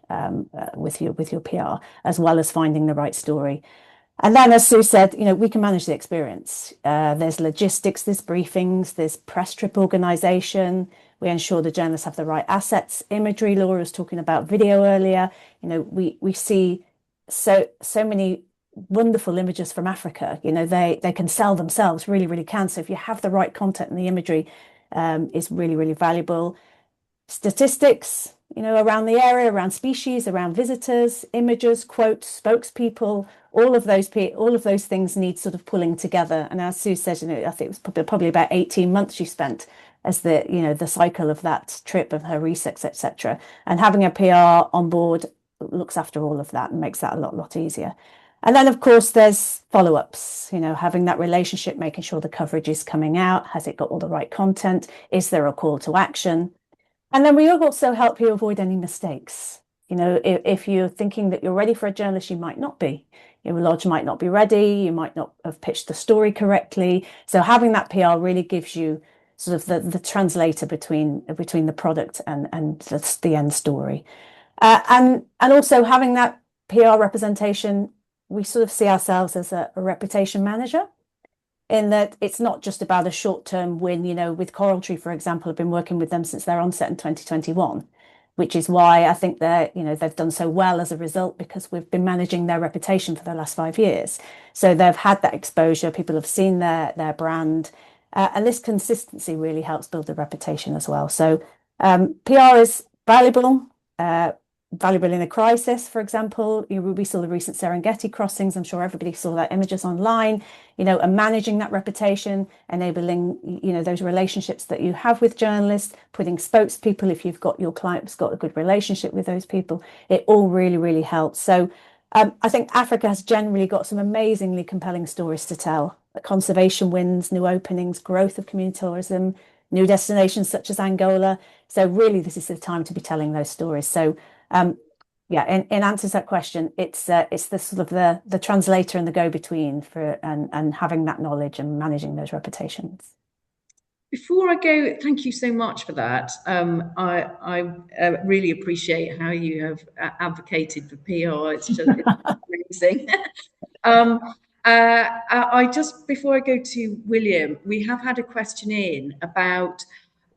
with your PR, as well as finding the right story. And then, as Sue said, we can manage the experience. There's logistics, there's briefings, there's press trip organisation. We ensure the journalists have the right assets, imagery. Laura was talking about video earlier. We see so many wonderful images from Africa. They can sell themselves, really, really can. So if you have the right content and the imagery is really, really valuable. Statistics, around the area, around species, around visitors, images, quotes, spokespeople, all of those things need sort of pulling together. And as Sue said, I think it was probably about 18 months she spent as the cycle of that trip, of her research, etc. And having a PR on board looks after all of that and makes that a lot easier. And then, of course, there's follow-ups, having that relationship, making sure the coverage is coming out. Has it got all the right content? Is there a call to action? And then we also help you avoid any mistakes. If you're thinking that you're ready for a journalist, you might not be. Your lodge might not be ready, you might not have pitched the story correctly. So having that PR really gives you sort of the translator between the product and the end story. And also having that PR representation, we sort of see ourselves as a reputation manager, in that it's not just about a short-term win. You know, with Coral Tree, for example, I've been working with them since their onset in 2021, which is why I think they've done so well as a result, because we've been managing their reputation for the last 5 years. So they've had that exposure, people have seen their brand, and this consistency really helps build the reputation as well. So PR is valuable. Valuable in a crisis, for example. We saw the recent Serengeti crossings. I'm sure everybody saw that images online, and managing that reputation, enabling, those relationships that you have with journalists, putting spokespeople, if you've got your client who's got a good relationship with those people, it all really, really helps. So I think Africa has generally got some amazingly compelling stories to tell. Conservation wins, new openings, growth of community tourism, new destinations such as Angola. So really, this is the time to be telling those stories. So yeah, in answer to that question, it's the sort of the translator and the go-between and having that knowledge and managing those reputations. Before I go, thank you so much for that. I really appreciate how you have advocated for PR. It's just amazing. I just, before I go to William, we have had a question in about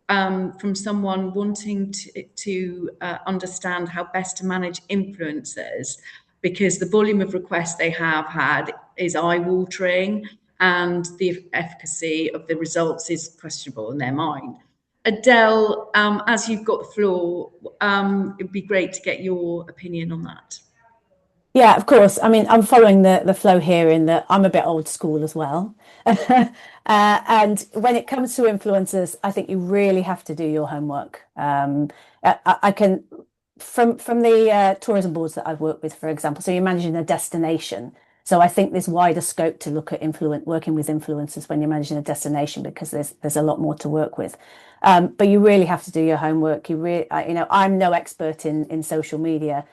from someone wanting to understand how best to manage influencers, because the volume of requests they have had is eye-watering and the efficacy of the results is questionable in their mind. Adele, as you've got the floor, it'd be great to get your opinion on that. Yeah, of course. I mean, I'm following the flow here in that I'm a bit old school as well. And when it comes to influencers, I think you really have to do your homework. I can, from the tourism boards that I've worked with, for example, so you're managing a destination. So I think there's wider scope to look at working with influencers when you're managing a destination, because there's a lot more to work with. But you really have to do your homework. I'm no expert in social media.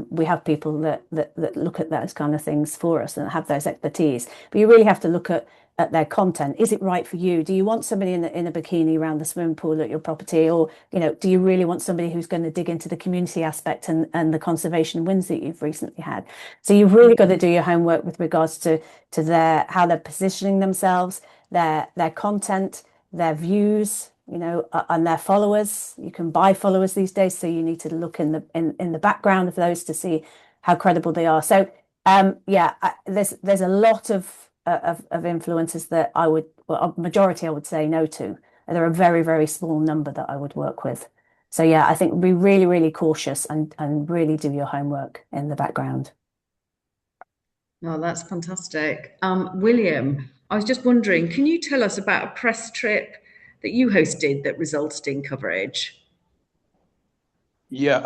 We have people that look at those kind of things for us and have those expertise. But you really have to look at their content. Is it right for you? Do you want somebody in a bikini around the swimming pool at your property, or do you really want somebody who's going to dig into the community aspect and the conservation wins that you've recently had? So you've really got to do your homework with regards to how they're positioning themselves, their content, their views, and their followers. You can buy followers these days, so you need to look in the background of those to see how credible they are. So there's a lot of influencers that a majority I would say no to. And there are a very, very small number that I would work with. So yeah, I think be really, really cautious and really do your homework in the background. Oh, that's fantastic. William, I was just wondering, can you tell us about a press trip that you hosted that resulted in coverage? Yeah,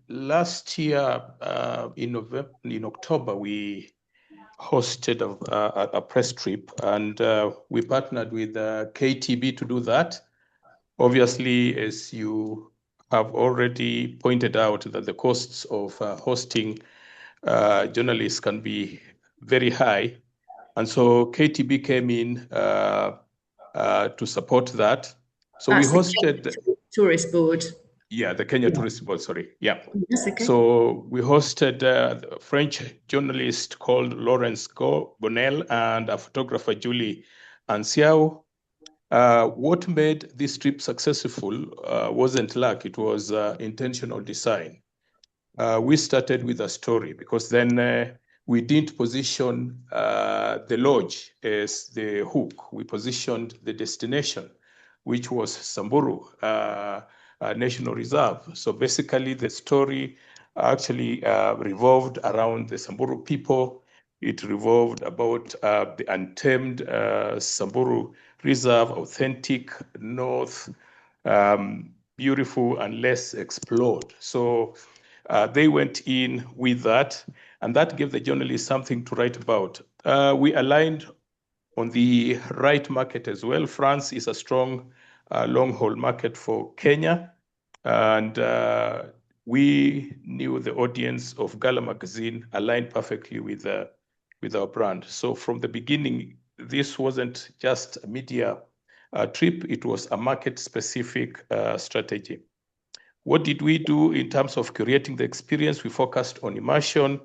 last year in October, we hosted a press trip, and we partnered with KTB to do that. Obviously, as you have already pointed out, that the costs of hosting journalists can be very high. And so KTB came in to support that. So we hosted the Tourist Board. Yeah, the Kenya Tourist Board, sorry. Yeah. That's okay. So we hosted a French journalist called Laurence Bonnel and a photographer, Julie Anciao. What made this trip successful wasn't luck, it was intentional design. We started with a story, because then we didn't position the lodge as the hook. We positioned the destination, which was Samburu National Reserve. So basically the story actually revolved around the Samburu people. It revolved about the untamed Samburu Reserve, authentic, north, beautiful and less explored. So they went in with that, and that gave the journalists something to write about. We aligned on the right market as well. France is a strong long-haul market for Kenya, and we knew the audience of Gala magazine aligned perfectly with our brand. So from the beginning, this wasn't just a media trip, it was a market-specific strategy. What did we do in terms of curating the experience? We focused on immersion,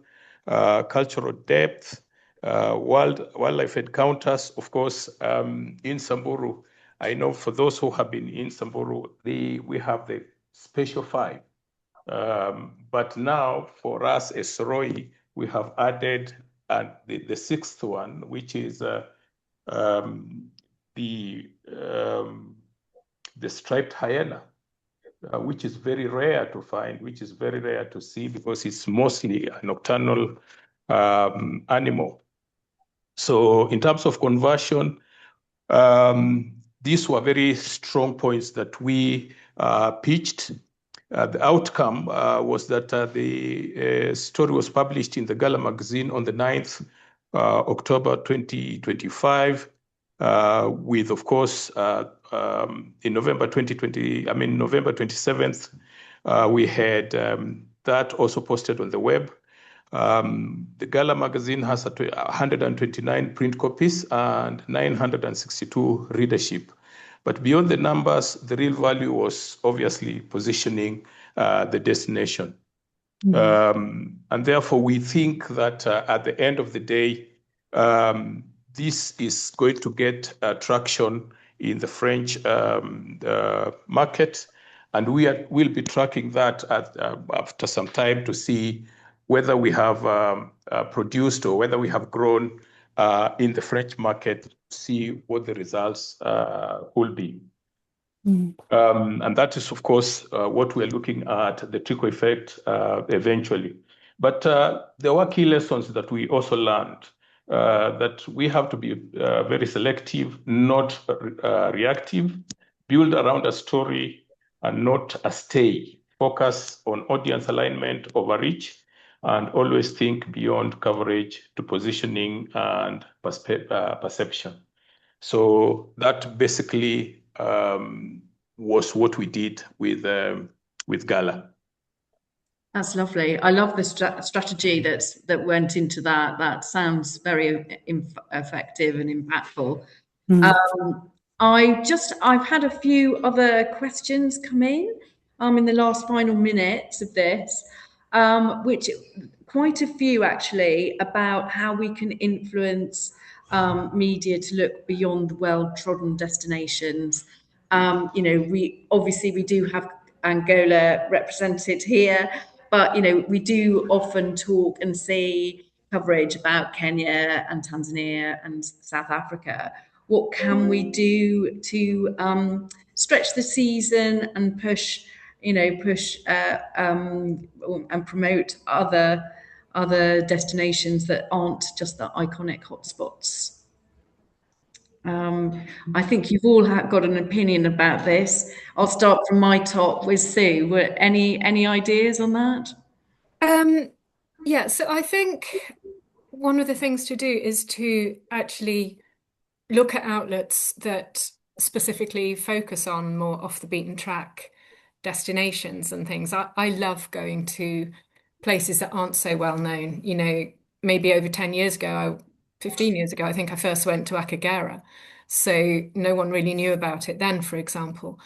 cultural depth, wildlife encounters. Of course, in Samburu, I know for those who have been in Samburu, we have the Special 5. But now for us as Soroi, we have added the sixth one, which is the striped hyena, which is very rare to find, which is very rare to see because it's mostly a nocturnal animal. So in terms of conversion, these were very strong points that we pitched. The outcome was that the story was published in the Gala magazine on the 9th October 2025, with, of course, in November 27th, we had that also posted on the web. The Gala magazine has 129 print copies and 962 readership. But beyond the numbers, the real value was obviously positioning the destination. And therefore, we think that at the end of the day, this is going to get traction in the French market. And we'll be tracking that after some time to see whether we have produced or whether we have grown in the French market, see what the results will be. And that is, of course, what we're looking at, the trickle effect eventually. But there were key lessons that we also learned, that we have to be very selective, not reactive, build around a story and not a stay, focus on audience alignment, overreach, and always think beyond coverage to positioning and perception. So that basically was what we did with Gala. That's lovely. I love the strategy that went into that. That sounds very effective and impactful. I've had a few other questions come in the last final minutes of this, which quite a few actually, about how we can influence media to look beyond the well-trodden destinations. We do have Angola represented here, but we do often talk and see coverage about Kenya and Tanzania and South Africa. What can we do to stretch the season and push and promote other destinations that aren't just the iconic hotspots? I think you've all got an opinion about this. I'll start from my top with Sue. Any ideas on that? Yeah, so I think one of the things to do is to actually look at outlets that specifically focus on more off the beaten track destinations and things. I love going to places that aren't so well known. Maybe over 10 years ago, 15 years ago, I think I first went to Akagera. So no one really knew about it then, for example.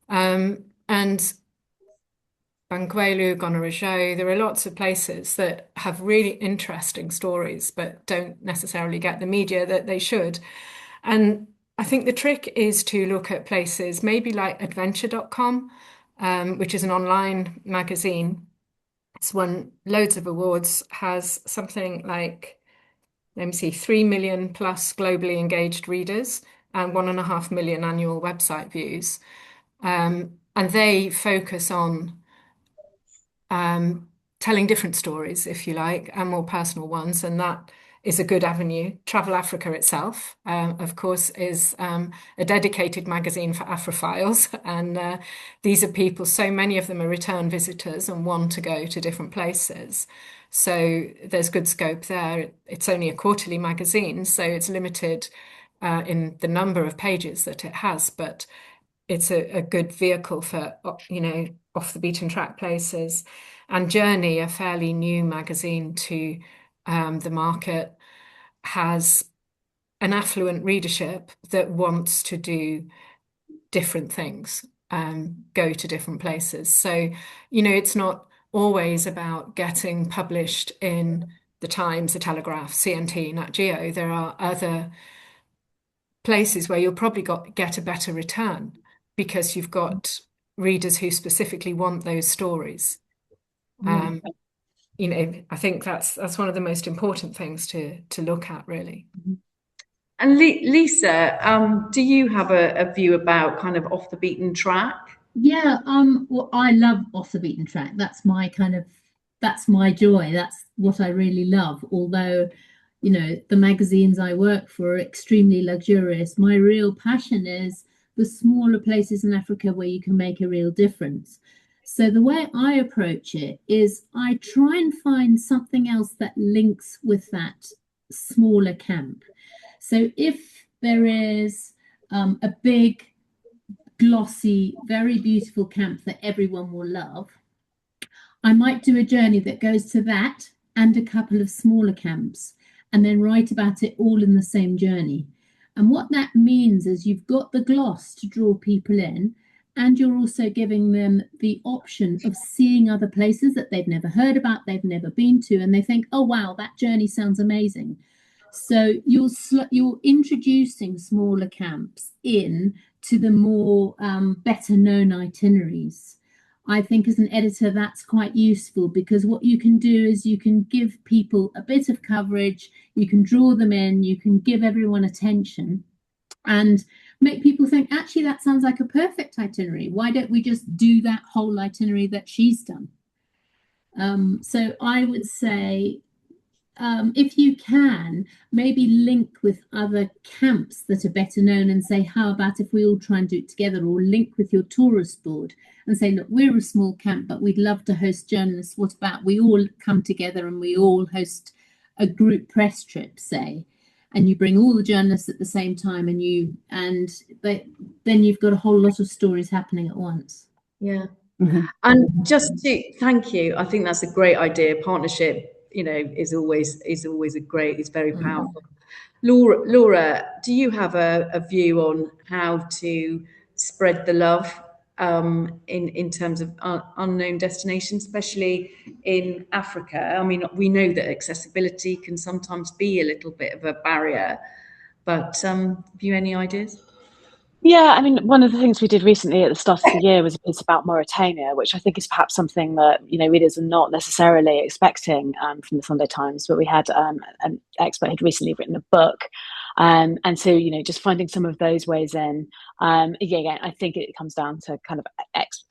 And Banguelu, Gonorrhea, there are lots of places that have really interesting stories, but don't necessarily get the media that they should. And I think the trick is to look at places maybe like adventure.com, which is an online magazine. It's won loads of awards, has something like, 3 million plus globally engaged readers and 1.5 million annual website views. And they focus on telling different stories, if you like, and more personal ones. And that is a good avenue. Travel Africa itself, of course, is a dedicated magazine for Afrophiles. And these are people, so many of them are return visitors and want to go to different places. So there's good scope there. It's only a quarterly magazine, so it's limited in the number of pages that it has. But it's a good vehicle for, off the beaten track places. And Journey, a fairly new magazine to the market, has an affluent readership that wants to do different things, go to different places. So, it's not always about getting published in the Times, the Telegraph, CNT, Nat Geo. There are other places where you'll probably get a better return because you've got readers who specifically want those stories. I think that's one of the most important things to look at, really. And Lisa, do you have a view about kind of off the beaten track? Yeah, well, I love off the beaten track. That's my joy. That's what I really love. Although, the magazines I work for are extremely luxurious. My real passion is the smaller places in Africa where you can make a real difference. So the way I approach it is I try and find something else that links with that smaller camp. So if there is a big, glossy, very beautiful camp that everyone will love, I might do a journey that goes to that and a couple of smaller camps, and then write about it all in the same journey. And what that means is you've got the gloss to draw people in, and you're also giving them the option of seeing other places that they've never heard about, they've never been to, and they think, oh, wow, that journey sounds amazing. So you're introducing smaller camps in to the more better known itineraries. I think as an editor, that's quite useful, because what you can do is you can give people a bit of coverage, you can draw them in, you can give everyone attention and make people think, actually, that sounds like a perfect itinerary. Why don't we just do that whole itinerary that she's done? So I would say, if you can, maybe link with other camps that are better known and say, how about if we all try and do it together? Or link with your tourist board and say, look, we're a small camp, but we'd love to host journalists. What about we all come together and we all host a group press trip, say, and you bring all the journalists at the same time, and then you've got a whole lot of stories happening at once. Yeah. Mm-hmm. And just to thank you, I think that's a great idea. Partnership, is always it's very powerful. Laura, do you have a view on how to spread the love in terms of unknown destinations, especially in Africa? I mean, we know that accessibility can sometimes be a little bit of a barrier, but have you any ideas? Yeah, I mean, one of the things we did recently at the start of the year was a piece about Mauritania, which I think is perhaps something that, readers are not necessarily expecting from the Sunday Times, but we had an expert who'd recently written a book. And so, just finding some of those ways in, again, I think it comes down to kind of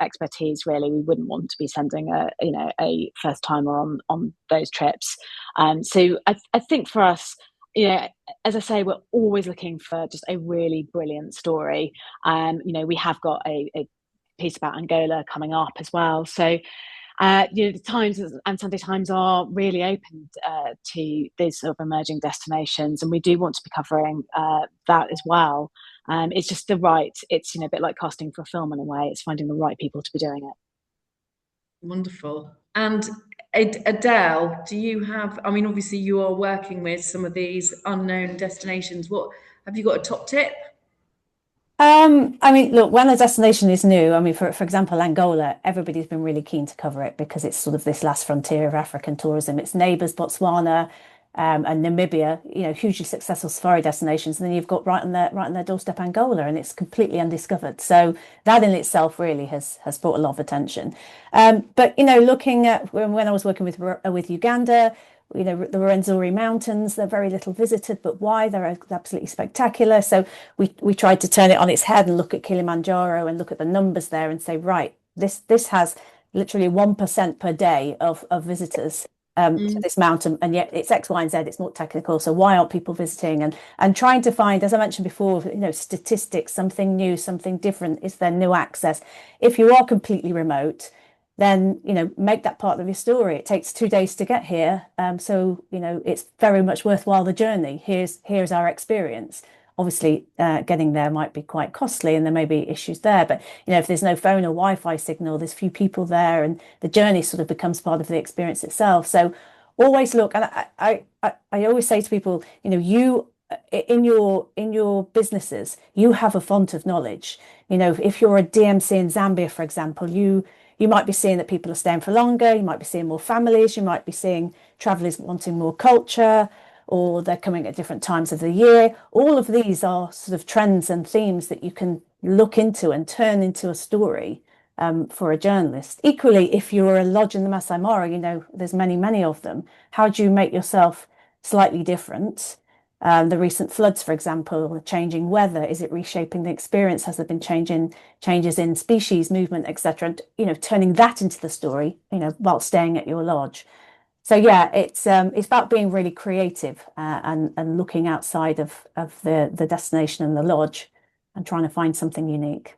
expertise, really. We wouldn't want to be sending a first timer on those trips. So I think for us, as I say, we're always looking for just a really brilliant story. We have got a piece about Angola coming up as well. So, the Times and Sunday Times are really open to these sort of emerging destinations, and we do want to be covering that as well. It's just it's a bit like casting for a film in a way. It's finding the right people to be doing it. Wonderful. And Adele, do you have, I mean, obviously you are working with some of these unknown destinations. What have you got a top tip? I mean, look, when a destination is new, I mean, for example, Angola, everybody's been really keen to cover it because it's sort of this last frontier of African tourism. Its neighbours, Botswana and Namibia, hugely successful safari destinations. And then you've got right on their doorstep Angola, and it's completely undiscovered. So that in itself really has brought a lot of attention. But looking at when I was working with Uganda, the Rwenzori Mountains, they're very little visited, but why? They're absolutely spectacular. So we tried to turn it on its head and look at Kilimanjaro and look at the numbers there and say, right, this has literally 1% per day of visitors to this mountain, and yet it's X, Y, and Z. It's not technical. So why aren't people visiting? And trying to find, as I mentioned before, statistics, something new, something different. Is there new access? If you are completely remote, then make that part of your story. It takes 2 days to get here, so it's very much worthwhile the journey. Here's our experience. Obviously, getting there might be quite costly and there may be issues there. But, if there's no phone or Wi-Fi signal, there's few people there and the journey sort of becomes part of the experience itself. So always look, and I always say to people, you in your businesses, you have a font of knowledge. If you're a DMC in Zambia, for example, you might be seeing that people are staying for longer, you might be seeing more families, you might be seeing travelers wanting more culture, or they're coming at different times of the year. All of these are sort of trends and themes that you can look into and turn into a story for a journalist. Equally, if you're a lodge in the Masai Mara, there's many of them. How do you make yourself slightly different? The recent floods, for example, the changing weather, is it reshaping the experience? Has there been changes in species, movement, etc.? And, turning that into the story, while staying at your lodge. So yeah, it's about being really creative and looking outside of the destination and the lodge and trying to find something unique.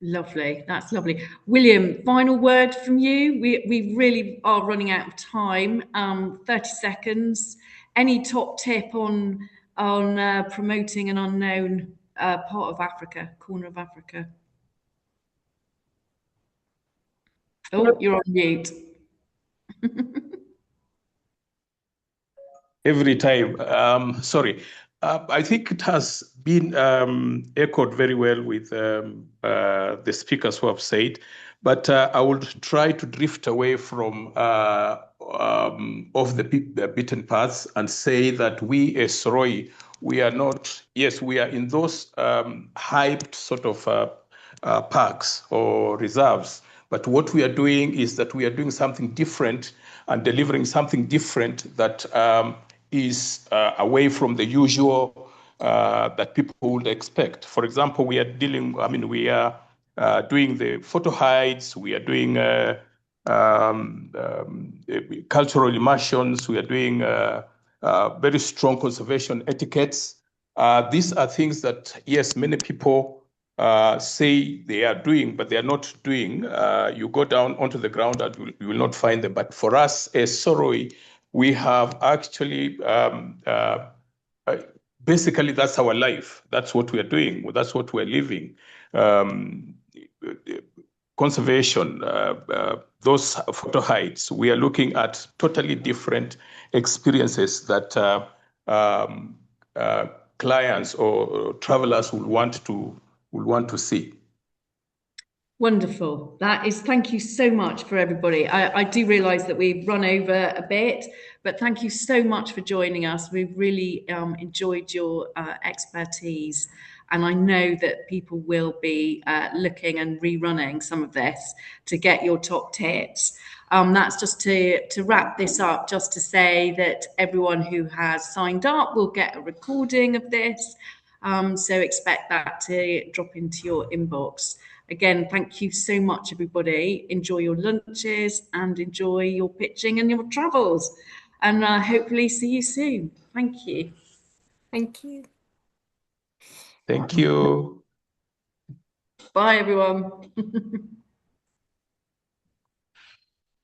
Lovely, that's lovely. William, final word from you. We really are running out of time. 30 seconds. Any top tip on promoting an unknown part of Africa, corner of Africa? Oh, you're on mute. Every time. Sorry. I think it has been echoed very well with the speakers who have said, but I will try to drift away from off the beaten paths and say that we as Soroi, we are not, yes, we are in those hyped sort of parks or reserves, but what we are doing is that we are doing something different and delivering something different that is away from the usual that people would expect. For example, we are doing the photo hides, we are doing cultural immersions, we are doing very strong conservation etiquettes. These are things that, yes, many people say they are doing, but they are not doing. You go down onto the ground and you will not find them. But for us as Soroi, we have actually, basically that's our life. That's what we are doing. That's what we're living. Conservation, those photo hides, we are looking at totally different experiences that clients or travelers will want to see. Wonderful. Thank you so much for everybody. I do realise that we've run over a bit, but thank you so much for joining us. We've really enjoyed your expertise, and I know that people will be looking and rerunning some of this to get your top tips. That's just to wrap this up, just to say that everyone who has signed up will get a recording of this. So expect that to drop into your inbox. Again, thank you so much, everybody. Enjoy your lunches and enjoy your pitching and your travels. And hopefully see you soon. Thank you. Thank you. Thank you. Bye, everyone.